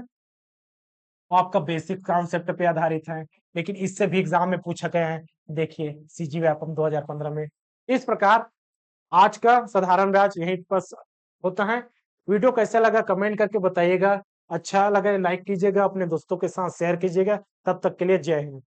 वो आपका बेसिक कॉन्सेप्ट पे आधारित है, लेकिन इससे भी एग्जाम में पूछा गया है। देखिए सीजी व्यापम 2015 में। इस प्रकार आज का साधारण ब्याज यहीं पर होता है। वीडियो कैसा लगा कमेंट करके बताइएगा। अच्छा लगे लाइक कीजिएगा, अपने दोस्तों के साथ शेयर कीजिएगा। तब तक के लिए जय हिंद।